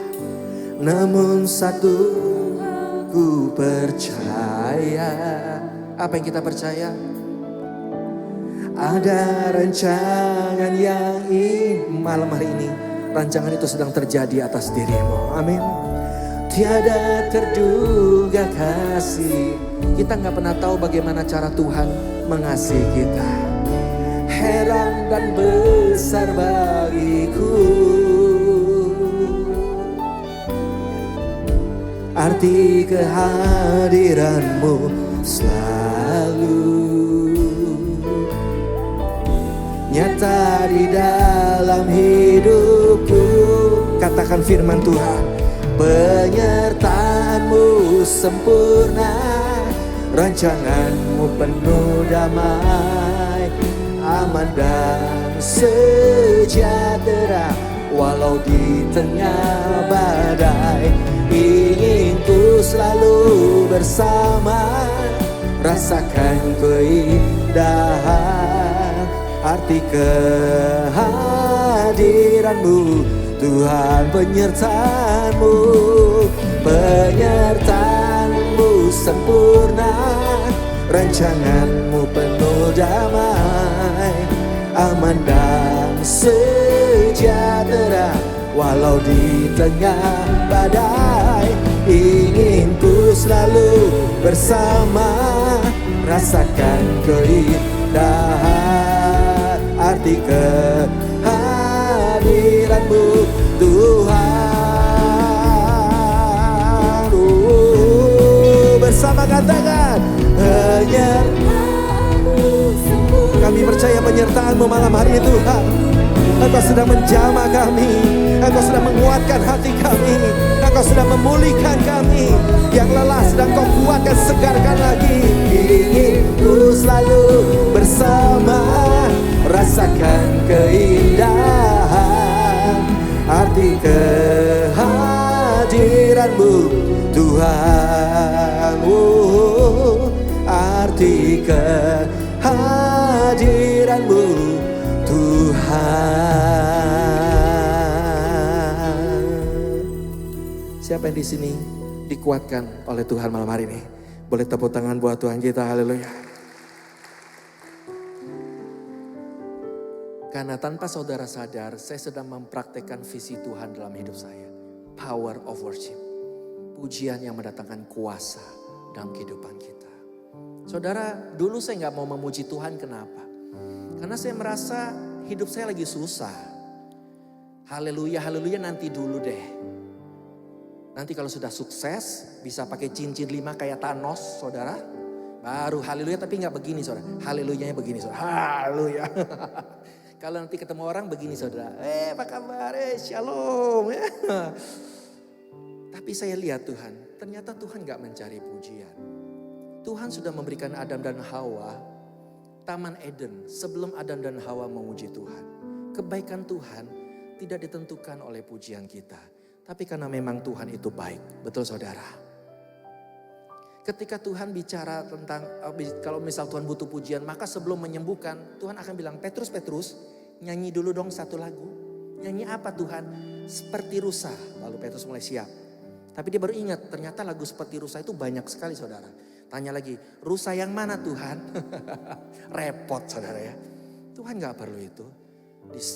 [SPEAKER 8] Namun satu ku percaya. Apa yang kita percaya? Ada rancangan yang malam hari ini. Rancangan itu sedang terjadi atas dirimu. Amin. Tiada terduga kasih. Kita gak pernah tahu bagaimana cara Tuhan mengasihi kita. Heran dan besar bagiku arti kehadiranmu selalu nyata di dalam hidupku. Katakan firman Tuhan, penyertaanmu sempurna, rancanganmu penuh damai, aman dan sejahtera. Walau di tengah badai, ingin ku selalu bersama, rasakan keindahan arti kehadiranmu. Tuhan penyertaanmu, penyertaanmu sempurna, rancanganmu penuh damai, aman dan sejahtera.
[SPEAKER 1] sejahtera. Walau di tengah badai, ingin ku selalu bersama. Rasakan keindahan arti kehadiranmu Tuhan. Bersama katakan kami percaya penyertaan-Mu malam hari ini Tuhan. Engkau sedang menjamah kami, Engkau sedang menguatkan hati kami, Engkau sedang memulihkan kami. Yang lelah sedang Kau kuatkan, segarkan lagi. Ingin ku selalu bersama, rasakan keindahan arti kehadiran-Mu Tuhan. Arti kehadiran-Mu Tuhan. Siapa yang di sini dikuatkan oleh Tuhan malam hari ini? Boleh tepuk tangan buat Tuhan kita, haleluya. Karena tanpa saudara sadar, saya sedang mempraktekkan visi Tuhan dalam hidup saya. Power of worship. Pujian yang mendatangkan kuasa dalam kehidupan kita. Saudara, dulu saya gak mau memuji Tuhan, kenapa? Karena saya merasa hidup saya lagi susah. Haleluya, haleluya nanti dulu deh. Nanti kalau sudah sukses, bisa pakai cincin 5 kayak Thanos, saudara. Baru haleluya, tapi gak begini saudara. Haleluyanya begini saudara. Haleluya. Kalau nanti ketemu orang begini saudara. Apa kabar? Shalom. Tapi saya lihat Tuhan, ternyata Tuhan gak mencari pujian. Tuhan sudah memberikan Adam dan Hawa Taman Eden sebelum Adam dan Hawa memuji Tuhan. Kebaikan Tuhan tidak ditentukan oleh pujian kita. Tapi karena memang Tuhan itu baik. Betul saudara? Ketika Tuhan bicara tentang, kalau misal Tuhan butuh pujian, maka sebelum menyembuhkan, Tuhan akan bilang, Petrus, nyanyi dulu dong satu lagu. Nyanyi apa Tuhan? Seperti rusa. Lalu Petrus mulai siap. Tapi dia baru ingat, ternyata lagu seperti rusa itu banyak sekali saudara. Tanya lagi, rusa yang mana Tuhan? Repot saudara ya. Tuhan gak perlu itu.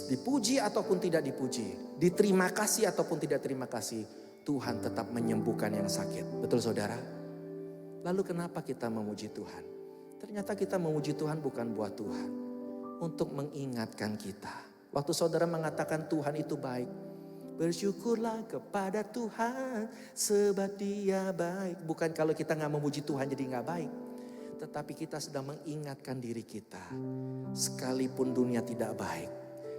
[SPEAKER 1] Dipuji ataupun tidak dipuji. Diterima kasih ataupun tidak terima kasih. Tuhan tetap menyembuhkan yang sakit. Betul saudara? Lalu kenapa kita memuji Tuhan? Ternyata kita memuji Tuhan bukan buat Tuhan. Untuk mengingatkan kita. Waktu saudara mengatakan Tuhan itu baik. Bersyukurlah kepada Tuhan sebab Dia baik. Bukan kalau kita gak memuji Tuhan jadi gak baik. Tetapi kita sedang mengingatkan diri kita. Sekalipun dunia tidak baik.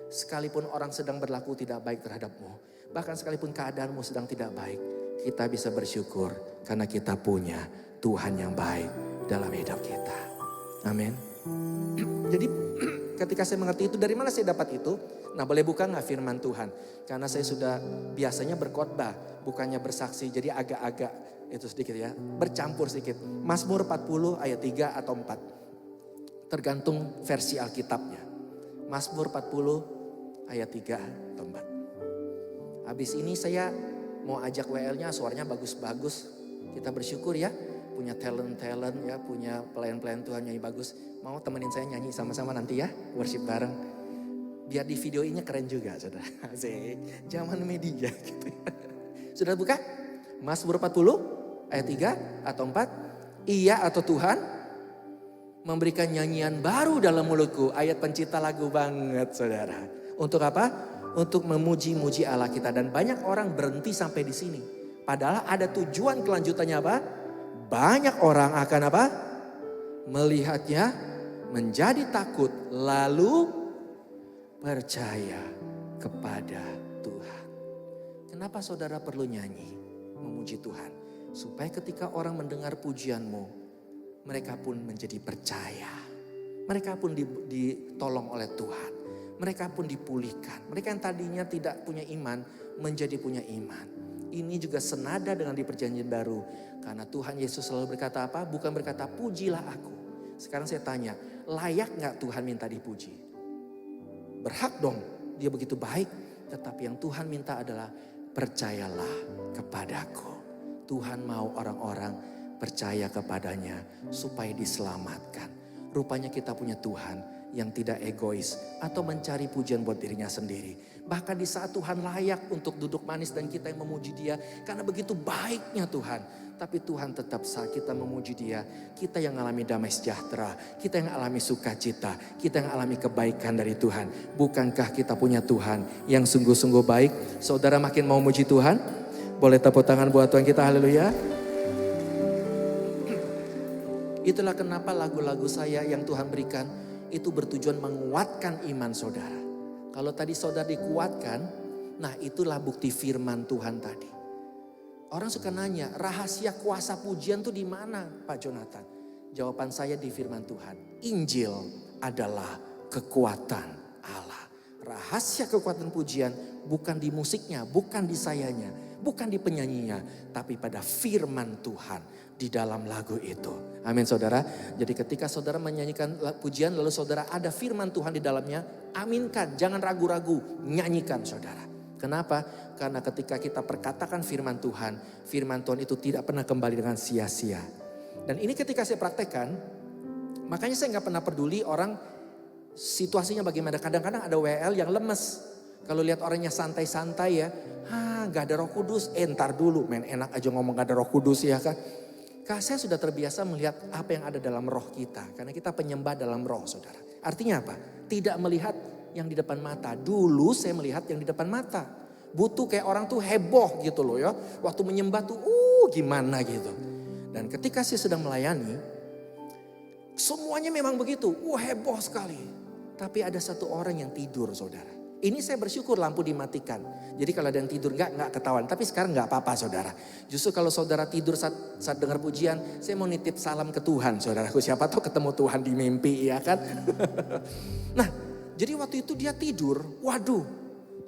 [SPEAKER 1] Sekalipun orang sedang berlaku tidak baik terhadapmu. Bahkan sekalipun keadaanmu sedang tidak baik. Kita bisa bersyukur karena kita punya Tuhan yang baik dalam hidup kita. Amin. Jadi ketika saya mengerti itu, dari mana saya dapat itu? Nah, boleh buka gak firman Tuhan? Karena saya sudah biasanya berkhotbah, bukannya bersaksi. Jadi agak-agak itu sedikit ya, bercampur sedikit. Mazmur 40 ayat 3 atau 4. Tergantung versi Alkitabnya. Mazmur 40 ayat 3 atau 4. Habis ini saya mau ajak WL-nya, suaranya bagus-bagus. Kita bersyukur ya, punya talent ya, punya pelayan-pelayan Tuhan nyanyi bagus. Mau temenin saya nyanyi sama-sama nanti ya, worship bareng. Biar di videonya keren juga saudara. Asik, zaman media gitu. Sudah buka? Mazmur 40 ayat 3 atau 4. Iya atau Tuhan memberikan nyanyian baru dalam mulutku. Ayat pencipta lagu banget saudara. Untuk apa? Untuk memuji-muji Allah kita. Dan banyak orang berhenti sampai di sini. Padahal ada tujuan kelanjutannya apa? Banyak orang akan apa? Melihatnya, menjadi takut, lalu percaya kepada Tuhan. Kenapa saudara perlu nyanyi, memuji Tuhan? Supaya ketika orang mendengar pujianmu, mereka pun menjadi percaya. Mereka pun ditolong oleh Tuhan. Mereka pun dipulihkan. Mereka yang tadinya tidak punya iman, menjadi punya iman. Ini juga senada dengan di perjanjian baru. Karena Tuhan Yesus selalu berkata apa? Bukan berkata pujilah aku. Sekarang saya tanya, layak gak Tuhan minta dipuji? Berhak dong, dia begitu baik. Tetapi yang Tuhan minta adalah percayalah kepadaku. Tuhan mau orang-orang percaya kepadanya supaya diselamatkan. Rupanya kita punya Tuhan
[SPEAKER 8] yang tidak egois atau mencari pujian buat dirinya sendiri. Bahkan di saat Tuhan layak untuk duduk manis dan kita yang memuji Dia karena begitu baiknya Tuhan. Tapi Tuhan tetap saat kita memuji Dia, kita yang alami damai sejahtera, kita yang alami sukacita, kita yang alami kebaikan dari Tuhan. Bukankah kita punya Tuhan yang sungguh-sungguh baik? Saudara makin mau muji Tuhan? Boleh tepuk tangan buat Tuhan kita, haleluya. Itulah kenapa lagu-lagu saya yang Tuhan berikan itu bertujuan menguatkan iman saudara. Kalau tadi saudara dikuatkan, nah itulah bukti firman Tuhan tadi. Orang suka nanya, rahasia kuasa pujian tuh di mana Pak Jonathan? Jawaban saya di firman Tuhan. Injil adalah kekuatan Allah. Rahasia kekuatan pujian bukan di musiknya, bukan di sayanya, bukan di penyanyinya, tapi pada firman Tuhan di dalam lagu itu. Amin saudara. Jadi ketika saudara menyanyikan pujian lalu saudara ada firman Tuhan di dalamnya, aminkan, jangan ragu-ragu, nyanyikan saudara. Kenapa? Karena ketika kita perkatakan firman Tuhan itu tidak pernah kembali dengan sia-sia. Dan ini ketika saya praktekkan, makanya saya nggak pernah peduli orang situasinya bagaimana. Kadang-kadang ada WL yang lemes. Kalau lihat orangnya santai-santai ya, gak ada Roh Kudus, entar dulu, main enak aja ngomong gak ada Roh Kudus ya kan. Karena saya sudah terbiasa melihat apa yang ada dalam roh kita. Karena kita penyembah dalam roh saudara. Artinya apa? Tidak melihat yang di depan mata. Dulu saya melihat yang di depan mata. Butuh kayak orang tuh heboh gitu loh ya. Waktu menyembah tuh gimana gitu. Dan ketika saya sedang melayani, semuanya memang begitu. Heboh sekali. Tapi ada satu orang yang tidur saudara. Ini saya bersyukur lampu dimatikan. Jadi kalau ada yang tidur nggak ketahuan. Tapi sekarang nggak apa-apa saudara. Justru kalau saudara tidur saat dengar pujian, saya mau nitip salam ke Tuhan saudaraku. Siapa tahu ketemu Tuhan di mimpi ya kan. Nah jadi waktu itu dia tidur. Waduh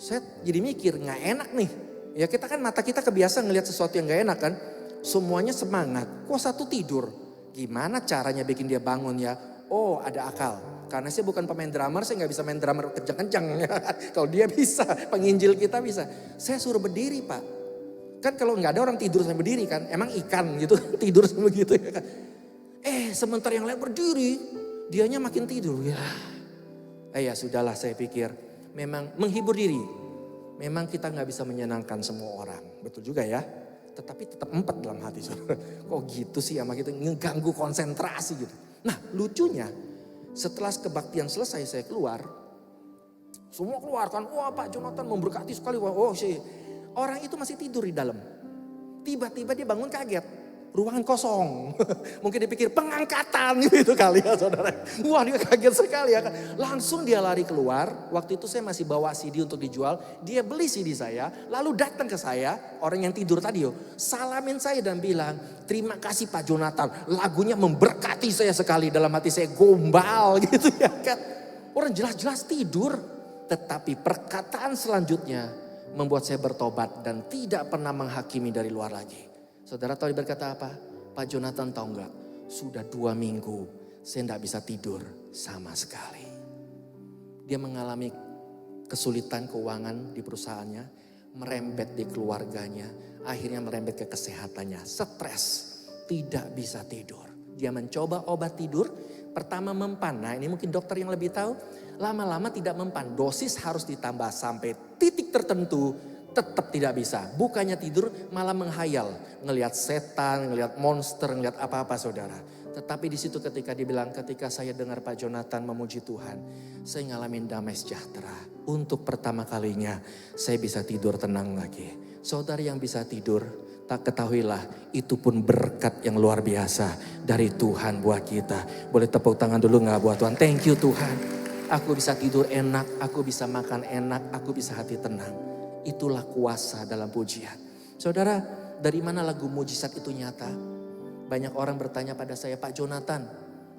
[SPEAKER 8] saya jadi mikir nggak enak nih. Ya kita kan mata kita kebiasa ngelihat sesuatu yang nggak enak kan. Semuanya semangat. Kok satu tidur? Gimana caranya bikin dia bangun ya? Oh ada akal. Karena saya bukan pemain drummer, saya nggak bisa main drummer kencang-kencang. Kalau dia bisa, penginjil kita bisa. Saya suruh berdiri Pak. Kan kalau nggak ada orang tidur sambil berdiri kan, emang ikan gitu tidur sambil gitu ya kan. Sementara yang lain berdiri, dianya makin tidur ya. Ya sudahlah saya pikir, memang menghibur diri. Memang kita nggak bisa menyenangkan semua orang, betul juga ya. Tetapi tetap empat dalam hati saudara. Kok gitu sih sama kita ngeganggu konsentrasi gitu. Nah lucunya. Setelah kebaktian selesai saya keluar. Semua keluar kan. Wah Pak Jonathan memberkati sekali. Orang itu masih tidur di dalam. Tiba-tiba dia bangun kaget. Ruangan kosong. Mungkin dipikir pengangkatan gitu kali ya saudara. Wah dia kaget sekali ya kan. Langsung dia lari keluar. Waktu itu saya masih bawa CD untuk dijual. Dia beli CD saya. Lalu datang ke saya. Orang yang tidur tadi salamin saya dan bilang. Terima kasih Pak Jonathan. Lagunya memberkati saya sekali. Dalam hati saya gombal gitu ya kan. Orang jelas-jelas tidur. Tetapi perkataan selanjutnya membuat saya bertobat. Dan tidak pernah menghakimi dari luar lagi. Saudara tahu dia berkata apa? Pak Jonathan tahu nggak? Sudah 2 minggu saya tidak bisa tidur sama sekali. Dia mengalami kesulitan keuangan di perusahaannya, merembet di keluarganya, akhirnya merembet ke kesehatannya, stres, tidak bisa tidur. Dia mencoba obat tidur, pertama mempan. Nah ini mungkin dokter yang lebih tahu, lama-lama tidak mempan. Dosis harus ditambah sampai titik tertentu. Tetap tidak bisa. Bukannya tidur malah menghayal. Ngelihat setan, ngelihat monster, ngelihat apa-apa saudara. Tetapi di situ ketika dibilang ketika saya dengar Pak Jonathan memuji Tuhan. Saya ngalamin damai sejahtera. Untuk pertama kalinya saya bisa tidur tenang lagi. Saudara yang bisa tidur, tak ketahuilah itu pun berkat yang luar biasa dari Tuhan buat kita. Boleh tepuk tangan dulu gak buat Tuhan? Thank you Tuhan. Aku bisa tidur enak, aku bisa makan enak, aku bisa hati tenang. Itulah kuasa dalam pujian. Saudara, dari mana lagu mujizat itu nyata? Banyak orang bertanya pada saya, Pak Jonathan.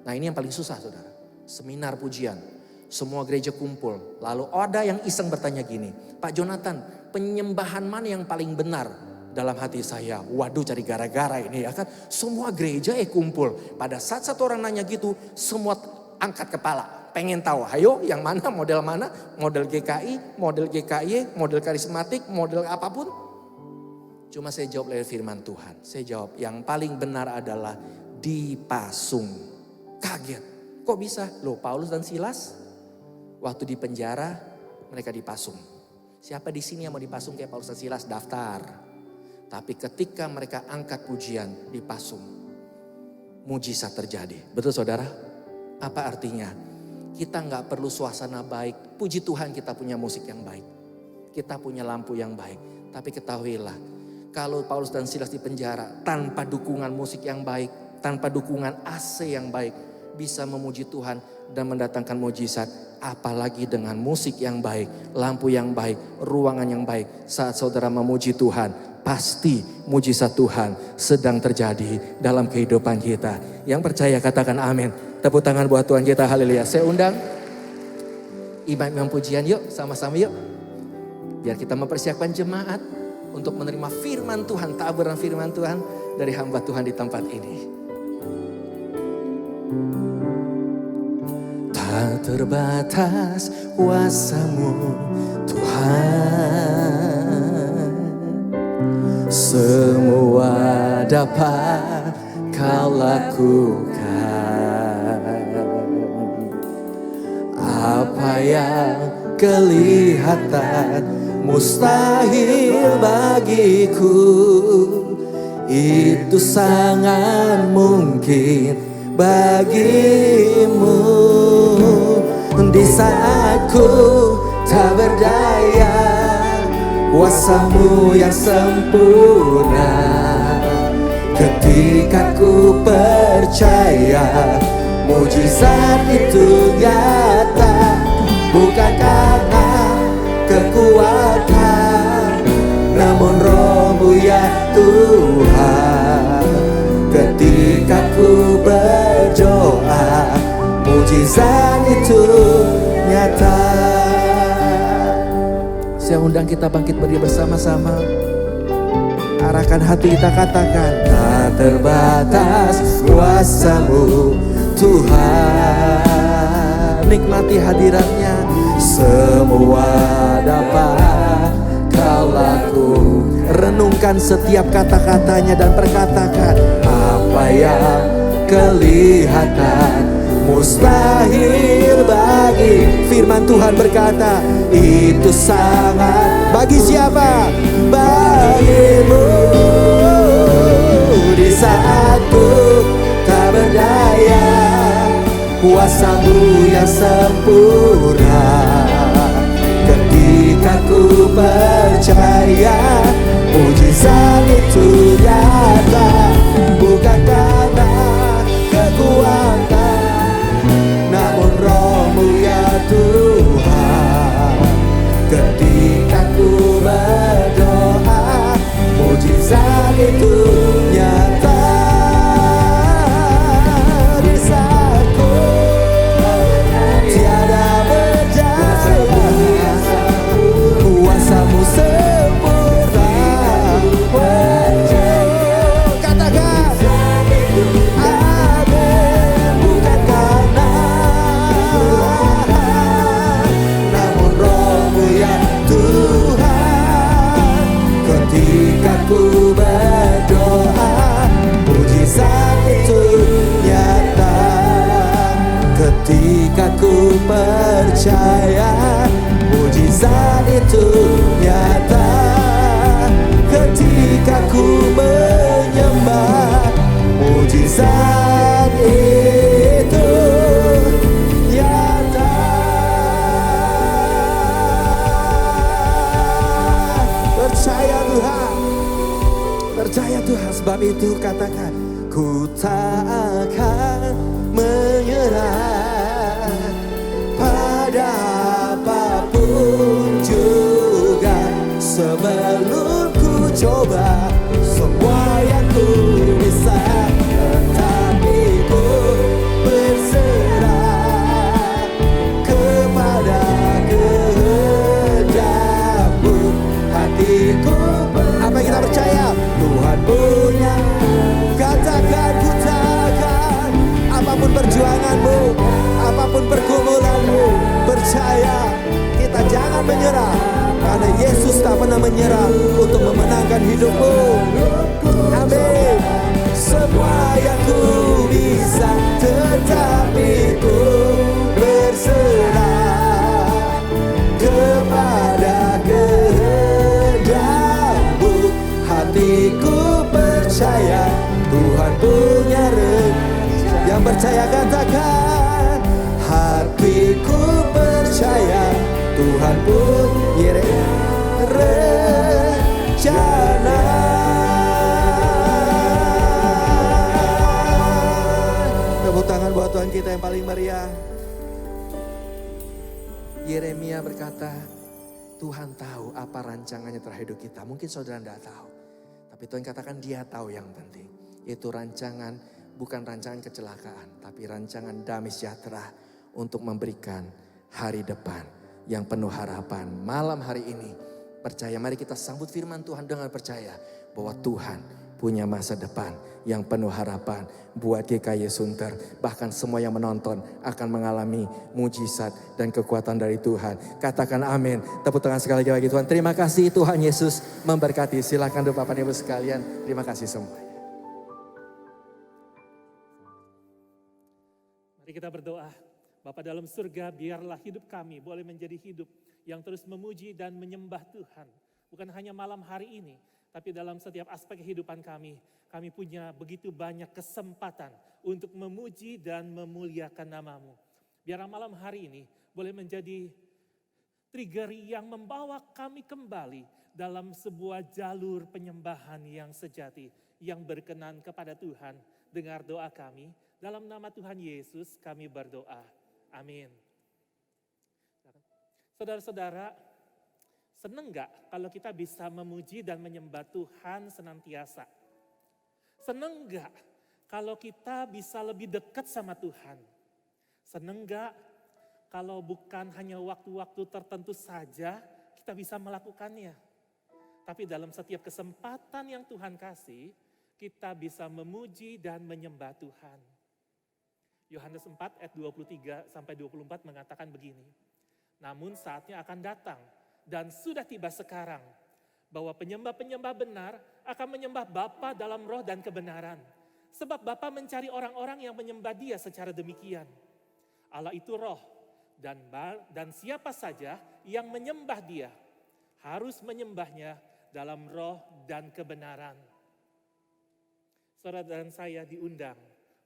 [SPEAKER 8] Nah ini yang paling susah saudara. Seminar pujian. Semua gereja kumpul. Lalu ada yang iseng bertanya gini. Pak Jonathan, penyembahan mana yang paling benar dalam hati saya? Waduh cari gara-gara ini ya kan. Semua gereja kumpul. Pada saat satu orang nanya gitu, semua angkat kepala. Pengen tahu, ayo yang mana, model GKI, model GKY, model karismatik, model apapun. Cuma saya jawab lewat firman Tuhan. Saya jawab yang paling benar adalah dipasung. Kaget, Kok bisa? Loh, Paulus dan Silas waktu di penjara mereka dipasung. Siapa di sini yang mau dipasung kayak Paulus dan Silas? Daftar. Tapi ketika mereka angkat pujian, dipasung. Mujizat terjadi. Betul saudara? Apa artinya? Kita nggak perlu suasana baik. Puji Tuhan kita punya musik yang baik. Kita punya lampu yang baik. Tapi ketahuilah, kalau Paulus dan Silas di penjara tanpa dukungan musik yang baik, tanpa dukungan AC yang baik, bisa memuji Tuhan dan mendatangkan mujizat. Apalagi dengan musik yang baik, lampu yang baik, ruangan yang baik. Saat saudara memuji Tuhan, pasti mujizat Tuhan sedang terjadi dalam kehidupan kita. Yang percaya katakan amin. Tepuk tangan buat Tuhan kita, haleluya. Saya undang imam pujian, yuk sama-sama yuk. Biar kita mempersiapkan jemaat untuk menerima firman Tuhan, taburan firman Tuhan dari hamba Tuhan di tempat ini. Tak terbatas kuasa-Mu Tuhan, semua dapat Kau lakukan. Apa yang kelihatan mustahil bagiku, itu sangat mungkin bagimu. Di saat ku tak berdaya, kuasa-Mu yang sempurna. Ketika ku percaya, mujizat itu nyata. Bukan karena kekuatan, namun Roh-Mu ya Tuhan. Ketika ku berdoa, mujizat itu nyata. Saya undang kita bangkit berdiri bersama-sama. Arahkan hati kita, katakan, tak terbatas kuasa-Mu Tuhan. Nikmati hadiratnya, semua dapat Kau lakukan. Renungkan setiap kata-katanya dan perkatakan, apa yang kelihatan mustahil bagi. Firman Tuhan berkata, itu sangat bagi siapa? Bagimu. Di saat ku tak berdaya, kuasa-Mu yang sempurna. Ketika ku percaya, mujizat itu nyata. Bukan karena kekuatan, namun Roh-Mu ya Tuhan. Ketika ku berdoa, mujizat itu nyata. Di saat ku tiada berdaya, kuasa-Mu sempurna. Katakan amin. Bukan karena, namun Roh-Mu ya Tuhan. Ketika ku berdoa, mujizat itu nyata. Ketika ku percaya, mujizat itu nyata. Ketika ku menyembah, mujizat itu nyata. Percaya Tuhan, percaya Tuhan. Sebab itu katakan, ku tak akan menyerah pada apapun juga. Sebelum ku coba semua yang ku bisa, tetapi ku berserah kepada kehendak-Mu. Hatiku, apa yang kita percaya? Tuhan punya, katakan ku takkan
[SPEAKER 1] percaya katakan, hatiku percaya Tuhan punya rencana. Tepuk tangan buat Tuhan kita yang paling meriah. Yeremia berkata, Tuhan tahu apa rancangannya terhadap hidup kita. Mungkin saudara tidak tahu. Tapi Tuhan katakan dia tahu yang penting. Itu rancangan, bukan rancangan kecelakaan. Tapi rancangan damai sejahtera untuk memberikan hari depan yang penuh harapan. Malam hari ini, percaya, mari kita sambut firman Tuhan dengan percaya bahwa Tuhan punya masa depan yang penuh harapan buat GKY Sunter. Bahkan semua yang menonton akan mengalami mujizat dan kekuatan dari Tuhan. Katakan amin. Tepuk tangan sekali lagi Tuhan. Terima kasih Tuhan Yesus memberkati. Silakan Bapak Ibu sekalian. Terima kasih semuanya.
[SPEAKER 9] Mari kita berdoa. Bapa dalam surga, biarlah hidup kami boleh menjadi hidup yang terus memuji dan menyembah Tuhan. Bukan hanya malam hari ini, tapi dalam setiap aspek kehidupan kami punya begitu banyak kesempatan untuk memuji dan memuliakan nama-Mu. Biar malam hari ini boleh menjadi trigger yang membawa kami kembali dalam sebuah jalur penyembahan yang sejati, yang berkenan kepada Tuhan. Dengar doa kami, dalam nama Tuhan Yesus kami berdoa. Amin. Saudara-saudara, senang gak kalau kita bisa memuji dan menyembah Tuhan senantiasa? Senang gak kalau kita bisa lebih dekat sama Tuhan? Senang gak kalau bukan hanya waktu-waktu tertentu saja kita bisa melakukannya? Tapi dalam setiap kesempatan yang Tuhan kasih, kita bisa memuji dan menyembah Tuhan. Yohanes 4 ayat 23 sampai 24 mengatakan begini. Namun saatnya akan datang dan sudah tiba sekarang bahwa penyembah-penyembah benar akan menyembah Bapa dalam roh dan kebenaran. Sebab Bapa mencari orang-orang yang menyembah Dia secara demikian. Allah itu roh dan siapa saja yang menyembah Dia harus menyembahnya dalam roh dan kebenaran. Saudara dan saya diundang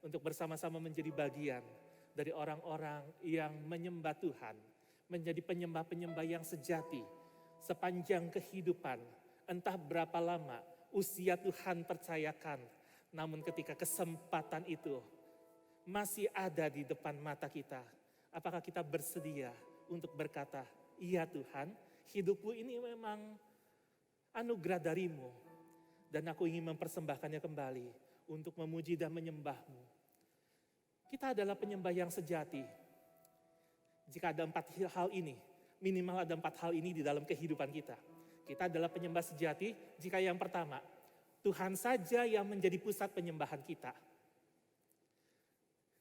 [SPEAKER 9] untuk bersama-sama menjadi bagian dari orang-orang yang menyembah Tuhan, menjadi penyembah-penyembah yang sejati sepanjang kehidupan, entah berapa lama usia Tuhan percayakan, namun ketika kesempatan itu masih ada di depan mata kita, apakah kita bersedia untuk berkata, iya Tuhan, hidupku ini memang anugerah dari-Mu, dan aku ingin mempersembahkannya kembali untuk memuji dan menyembah-Mu. Kita adalah penyembah yang sejati. Jika ada 4 hal ini, minimal ada 4 hal ini di dalam kehidupan kita. Kita adalah penyembah sejati jika yang pertama, Tuhan saja yang menjadi pusat penyembahan kita.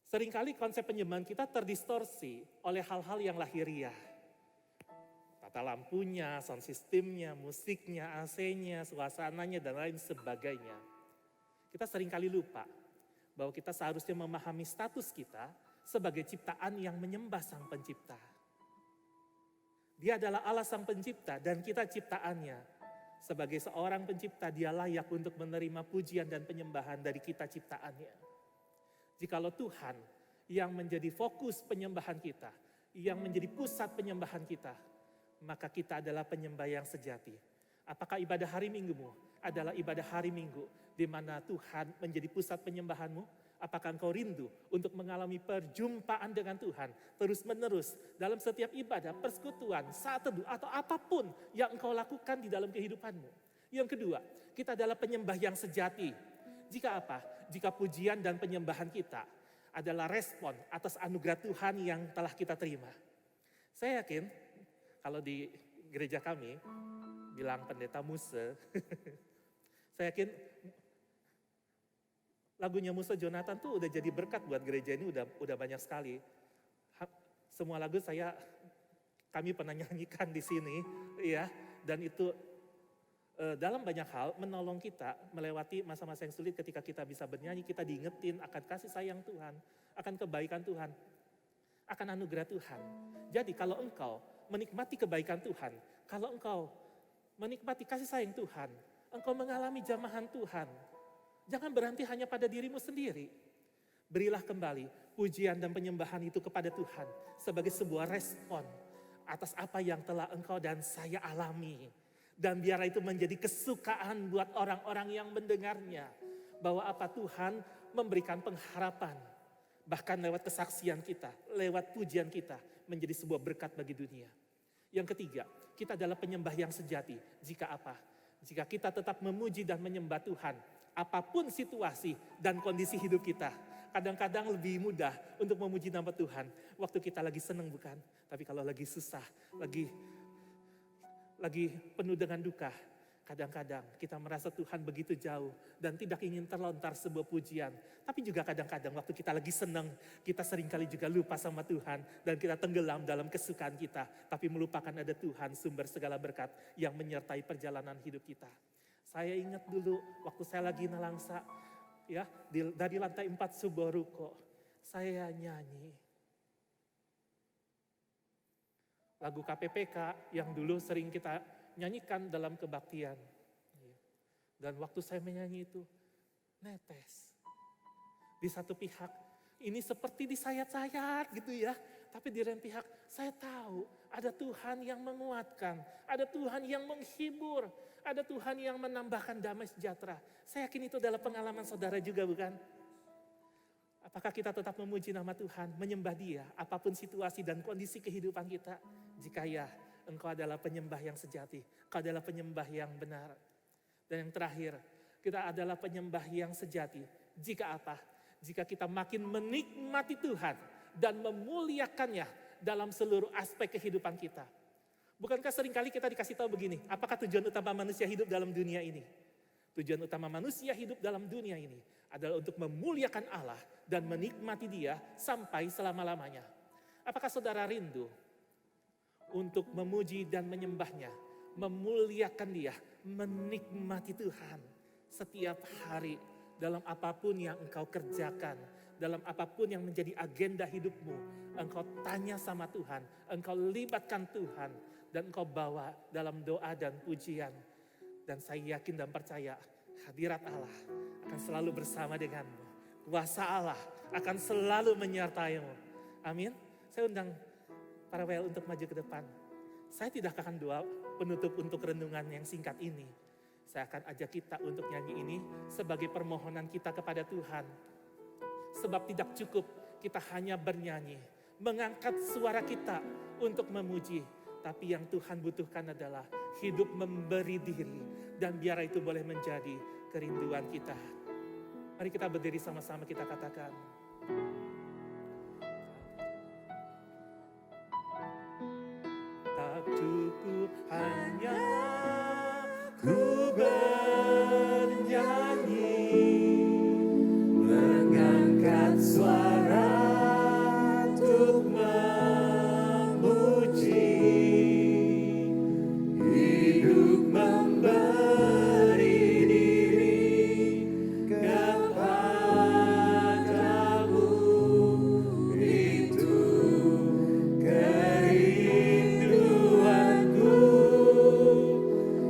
[SPEAKER 9] Seringkali konsep penyembahan kita terdistorsi oleh hal-hal yang lahiriah. Tata lampunya, sound systemnya, musiknya, AC-nya, suasananya, dan lain sebagainya. Kita seringkali lupa bahwa kita seharusnya memahami status kita sebagai ciptaan yang menyembah Sang Pencipta. Dia adalah Allah Sang Pencipta dan kita ciptaannya. Sebagai seorang pencipta, Dia layak untuk menerima pujian dan penyembahan dari kita ciptaannya. Jikalau Tuhan yang menjadi fokus penyembahan kita, yang menjadi pusat penyembahan kita, maka kita adalah penyembah yang sejati. Apakah ibadah hari Minggumu adalah ibadah hari Minggu di mana Tuhan menjadi pusat penyembahanmu? Apakah engkau rindu untuk mengalami perjumpaan dengan Tuhan terus-menerus dalam setiap ibadah, persekutuan, saat teduh, atau apapun yang engkau lakukan di dalam kehidupanmu? Yang kedua, kita adalah penyembah yang sejati. Jika apa? Jika pujian dan penyembahan kita adalah respon atas anugerah Tuhan yang telah kita terima. Saya yakin kalau di gereja kami, bilang pendeta Musa, saya yakin lagunya Musa Jonathan tuh udah jadi berkat buat gereja ini, udah banyak sekali. Semua lagu kami pernah nyanyikan di sini, ya, dan itu dalam banyak hal menolong kita melewati masa-masa yang sulit. Ketika kita bisa bernyanyi, kita diingetin akan kasih sayang Tuhan, akan kebaikan Tuhan, akan anugerah Tuhan. Jadi kalau engkau menikmati kebaikan Tuhan, kalau engkau menikmati kasih sayang Tuhan, engkau mengalami jamahan Tuhan, jangan berhenti hanya pada dirimu sendiri. Berilah kembali pujian dan penyembahan itu kepada Tuhan sebagai sebuah respon atas apa yang telah engkau dan saya alami. Dan biarlah itu menjadi kesukaan buat orang-orang yang mendengarnya. Bahwa apa Tuhan memberikan pengharapan. Bahkan lewat kesaksian kita, lewat pujian kita menjadi sebuah berkat bagi dunia. Yang ketiga, kita adalah penyembah yang sejati. Jika apa? Jika kita tetap memuji dan menyembah Tuhan, apapun situasi dan kondisi hidup kita, kadang-kadang lebih mudah untuk memuji nama Tuhan waktu kita lagi senang, bukan? Tapi kalau lagi susah, lagi penuh dengan duka, kadang-kadang kita merasa Tuhan begitu jauh dan tidak ingin terlontar sebuah pujian. Tapi juga kadang-kadang waktu kita lagi senang, kita seringkali juga lupa sama Tuhan dan kita tenggelam dalam kesukaan kita. Tapi melupakan ada Tuhan sumber segala berkat yang menyertai perjalanan hidup kita. Saya ingat dulu waktu saya lagi nelangsa, ya, dari lantai 4 sebuah ruko, saya nyanyi lagu KPPK yang dulu sering kita nyanyikan dalam kebaktian. Dan waktu saya menyanyi itu, netes. Di satu pihak, ini seperti disayat-sayat gitu ya. Tapi di lain pihak, saya tahu ada Tuhan yang menguatkan. Ada Tuhan yang menghibur. Ada Tuhan yang menambahkan damai sejahtera. Saya yakin itu adalah pengalaman saudara juga, bukan? Apakah kita tetap memuji nama Tuhan, menyembah Dia, apapun situasi dan kondisi kehidupan kita? Jika ya, engkau adalah penyembah yang sejati, engkau adalah penyembah yang benar. Dan yang terakhir, kita adalah penyembah yang sejati. Jika apa? Jika kita makin menikmati Tuhan dan memuliakannya dalam seluruh aspek kehidupan kita. Bukankah seringkali kita dikasih tahu begini, apakah tujuan utama manusia hidup dalam dunia ini? Tujuan utama manusia hidup dalam dunia ini adalah untuk memuliakan Allah dan menikmati Dia sampai selama-lamanya. Apakah saudara rindu untuk memuji dan menyembahnya, memuliakan Dia, menikmati Tuhan setiap hari dalam apapun yang engkau kerjakan, dalam apapun yang menjadi agenda hidupmu, engkau tanya sama Tuhan, engkau libatkan Tuhan, dan engkau bawa dalam doa dan pujian. Dan saya yakin dan percaya hadirat Allah akan selalu bersama denganmu. Kuasa Allah akan selalu menyertaimu. Amin. Saya undang para WL untuk maju ke depan. Saya tidak akan doa penutup untuk renungan yang singkat ini. Saya akan ajak kita untuk nyanyi ini sebagai permohonan kita kepada Tuhan. Sebab tidak cukup kita hanya bernyanyi, mengangkat suara kita untuk memuji. Tapi yang Tuhan butuhkan adalah hidup memberi diri. Dan biar itu boleh menjadi kerinduan kita. Mari kita berdiri sama-sama, kita katakan. Tak cukup hanya ku bernyanyi, mengangkat suara untuk memuji, hidup memberi diri kepadamu, itu kerinduanku.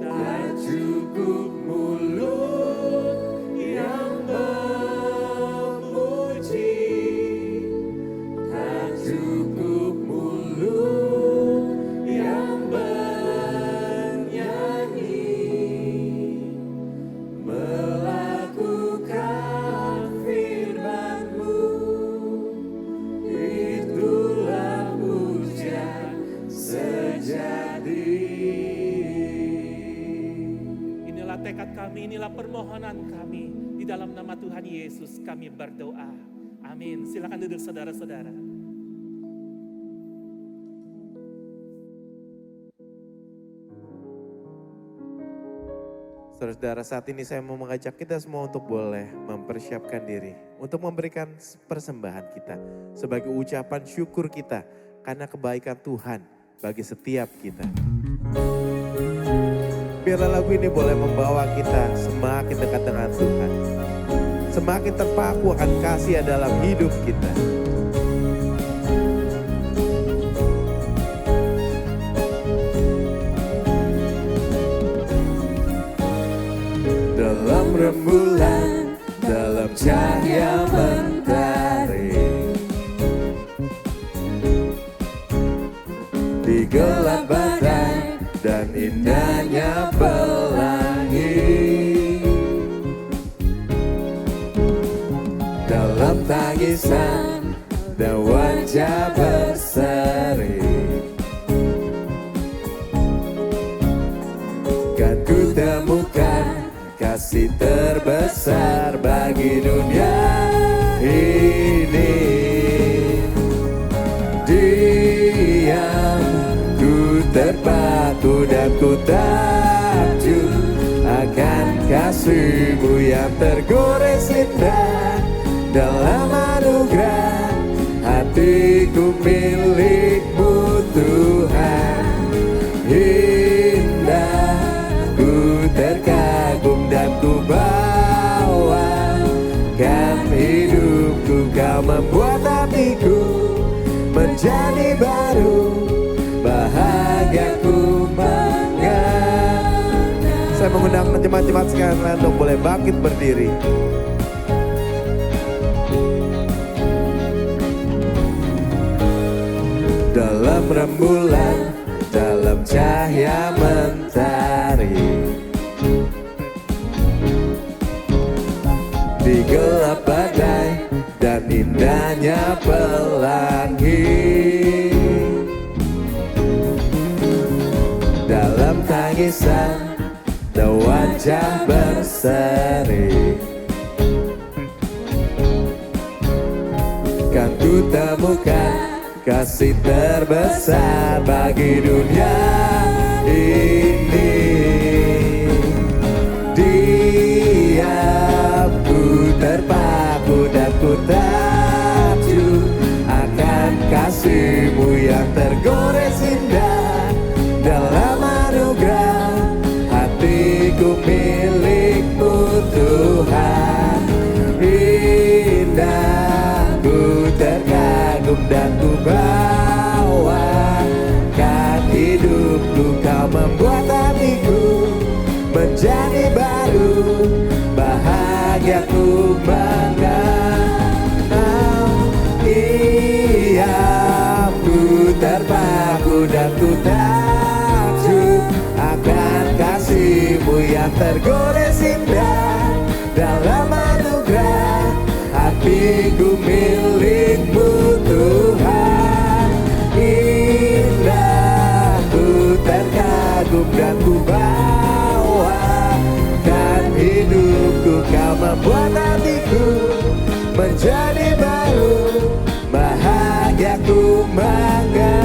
[SPEAKER 9] Tak cukup mulut yang memuji, tak cukup mulut yang bernyanyi, melakukan firman-Mu, itulah pujian sejati. Inilah tekad kami, inilah permohonan kami. Di dalam nama Tuhan Yesus kami berdoa. Amin. Silakan duduk saudara-saudara.
[SPEAKER 1] Saudara-saudara, saat ini saya mau mengajak kita semua untuk boleh mempersiapkan diri untuk memberikan persembahan kita sebagai ucapan syukur kita karena kebaikan Tuhan bagi setiap kita. Biarlah lagu ini boleh membawa kita semakin dekat dengan Tuhan, semakin terpaku akan kasih dalam hidup kita. Dalam rembulan, dalam cahaya mentari, gelap badai dan indahnya pelangi. Dalam tangisan dan wajah berseri, kan ku temukan kasih terbesar bagi dunia ini. Diam, ku terpaku dan ku takjub akan kasih-Mu yang tergores indah. Dalam anugerah hatiku milik-Mu Tuhan. Indah, ku terkagum dan ku bawakan hidupku. Kau membuat hatiku menjadi baru, bahagiaku mengenang. Saya mengundang jemaat-jemaat sekalian untuk boleh bangkit berdiri. Dalam rembulan, dalam cahaya mentari, di gelap badai dan indahnya pelangi. Dalam tangisan dan wajah berseri, kan ku temukan kasih terbesar bagi dunia ini. Diam, ku terpaku dan ku takjub akan kasih-Mu yang tergores indah. Dalam anugerah hatiku milik-Mu Tuhan. Indah, ku terkagum dan ku bawakan hidupku. Kau membuat hatiku menjadi baru, bahagiaku mengenang. Iya, ku terpaku dan ku takjub akan kasih-Mu yang tergores indah. Dalam anugerah hatiku milik-Mu Tuhan. Indah, ku terkagum dan ku bawakan hidupku. Kau membuat hatiku menjadi baru, bahagiaku mengenal-Mu.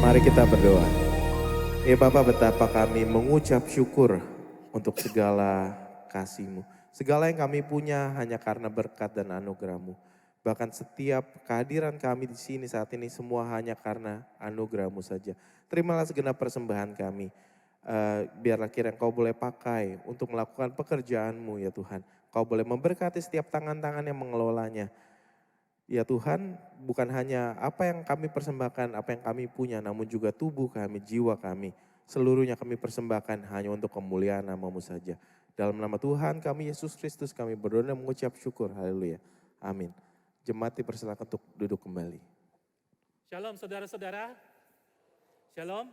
[SPEAKER 1] Mari kita berdoa. Ya Bapa, betapa kami mengucap syukur untuk segala kasih-Mu. Segala yang kami punya hanya karena berkat dan anugerah-Mu. Bahkan setiap kehadiran kami di sini saat ini semua hanya karena anugerah-Mu saja. Terimalah segenap persembahan kami. Biarlah kiranya Kau boleh pakai untuk melakukan pekerjaan-Mu ya Tuhan. Kau boleh memberkati setiap tangan-tangan yang mengelolanya. Ya Tuhan, bukan hanya apa yang kami persembahkan, apa yang kami punya, namun juga tubuh kami, jiwa kami. Seluruhnya kami persembahkan hanya untuk kemuliaan nama-Mu saja. Dalam nama Tuhan kami, Yesus Kristus, kami berdoa dan mengucap syukur. Haleluya. Amin. Jemaat dipersilakan untuk duduk kembali.
[SPEAKER 9] Shalom saudara-saudara. Shalom.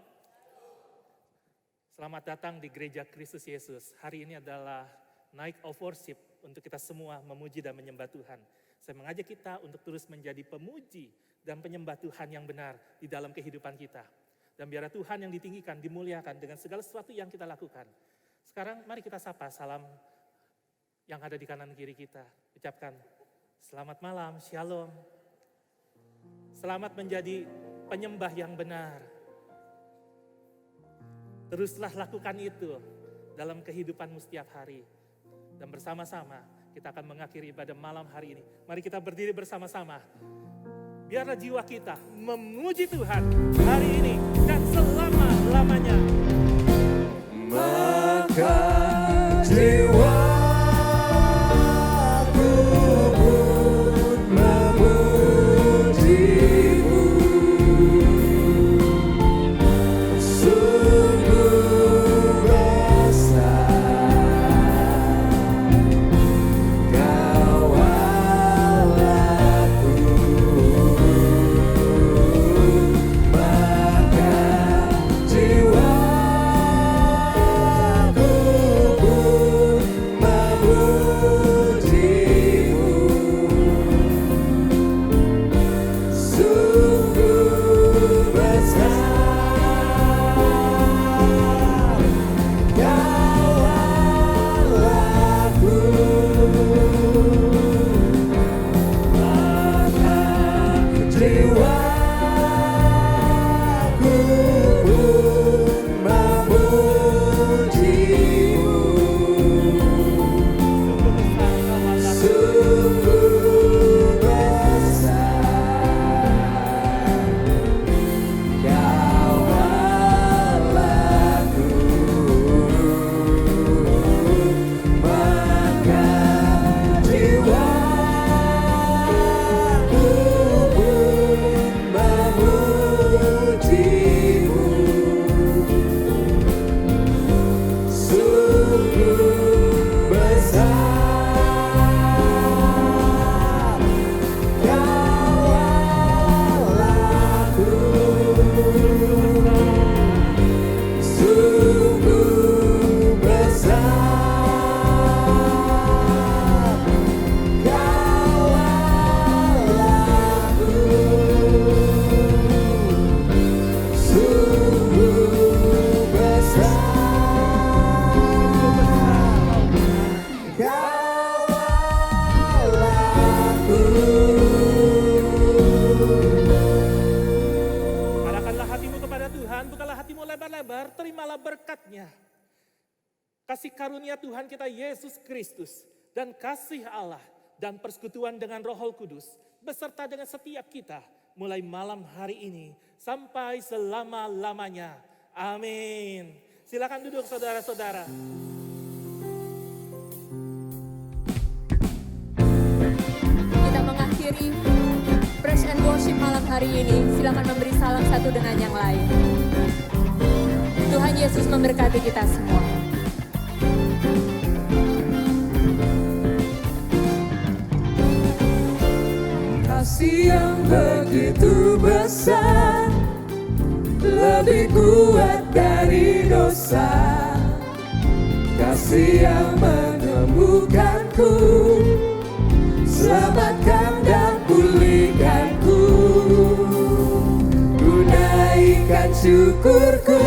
[SPEAKER 9] Selamat datang di Gereja Kristus Yesus. Hari ini adalah Night of Worship untuk kita semua memuji dan menyembah Tuhan. Saya mengajak kita untuk terus menjadi pemuji dan penyembah Tuhan yang benar di dalam kehidupan kita. Dan biarlah Tuhan yang ditinggikan, dimuliakan dengan segala sesuatu yang kita lakukan. Sekarang mari kita sapa salam yang ada di kanan kiri kita. Ucapkan selamat malam, shalom. Selamat menjadi penyembah yang benar. Teruslah lakukan itu dalam kehidupanmu setiap hari. Dan bersama-sama kita akan mengakhiri ibadah malam hari ini. Mari kita berdiri bersama-sama. Biarlah jiwa kita memuji Tuhan hari ini dan selama-lamanya.
[SPEAKER 1] Maka jiwaku pun memuji-Mu. Sungguh besar
[SPEAKER 9] Tuhan, bukalah hatimu lebar-lebar, terimalah berkat-Nya. Kasih karunia Tuhan kita Yesus Kristus dan kasih Allah dan persekutuan dengan Roh Kudus beserta dengan setiap kita mulai malam hari ini sampai selama-lamanya. Amin. Silakan duduk saudara-saudara.
[SPEAKER 5] Kita mengakhiri Praise and Worship malam hari ini. Silakan memberi salam satu dengan yang lain. Tuhan Yesus memberkati kita semua.
[SPEAKER 2] Kasih yang begitu besar, lebih kuat dari dosa. Kasih yang menemukanku, selamatkan dan pulihkanku. Ku naikkan syukurku,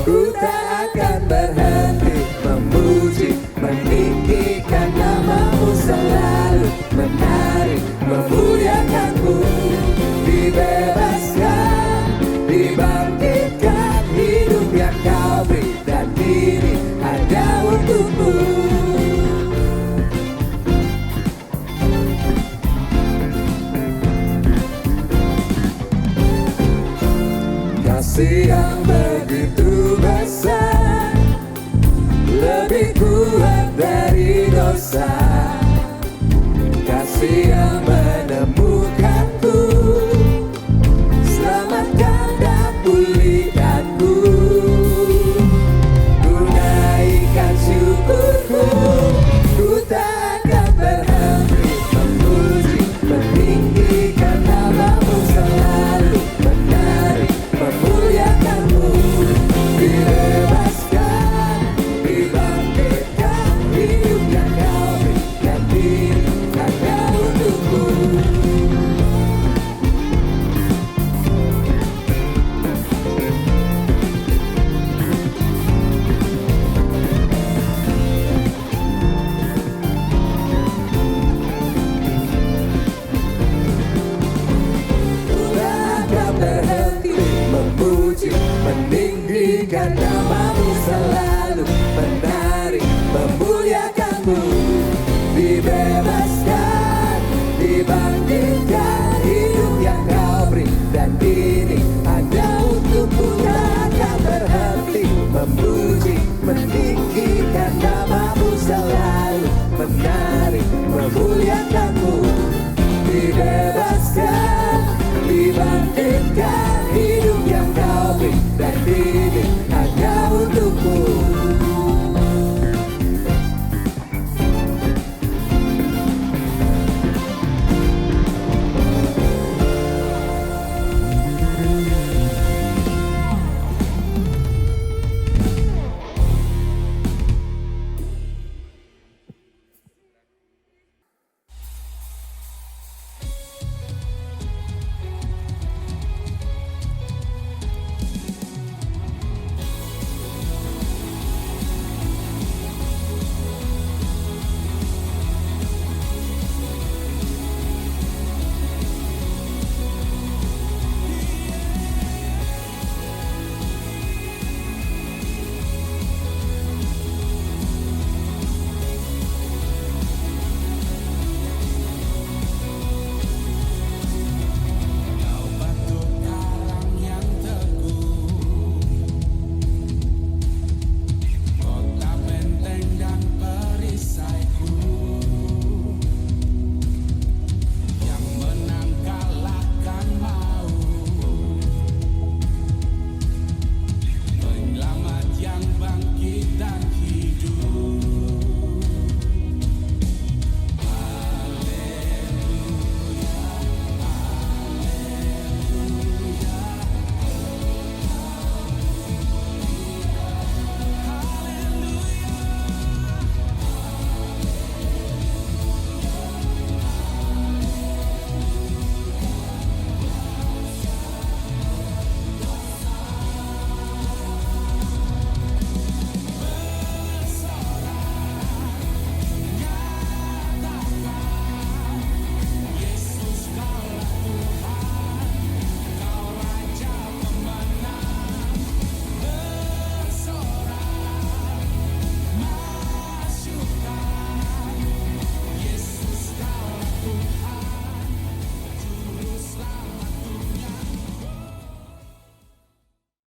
[SPEAKER 2] ku tak akan berhenti memuji, meninggikan nama-Mu selalu, menari, memuliakan-Mu. Dibebaskan, dibangkitkan, hidup yang Kau beri dan diri hanya untuk-Mu. Kasih yang begitu besar, lebih kuat dari dosa. Kasih yang menemukanku, selamatkan dan pulihkanku. Ku naikkan syukurku, ku tak akan berhenti memuji, meninggikan nama-Mu selalu, menari, memuliakan-Mu. Dibebaskan, dibangkitkan, hidup yang Kau berikan diri hanya untuk-Mu. Ku tak akan berhenti memuji, meninggikan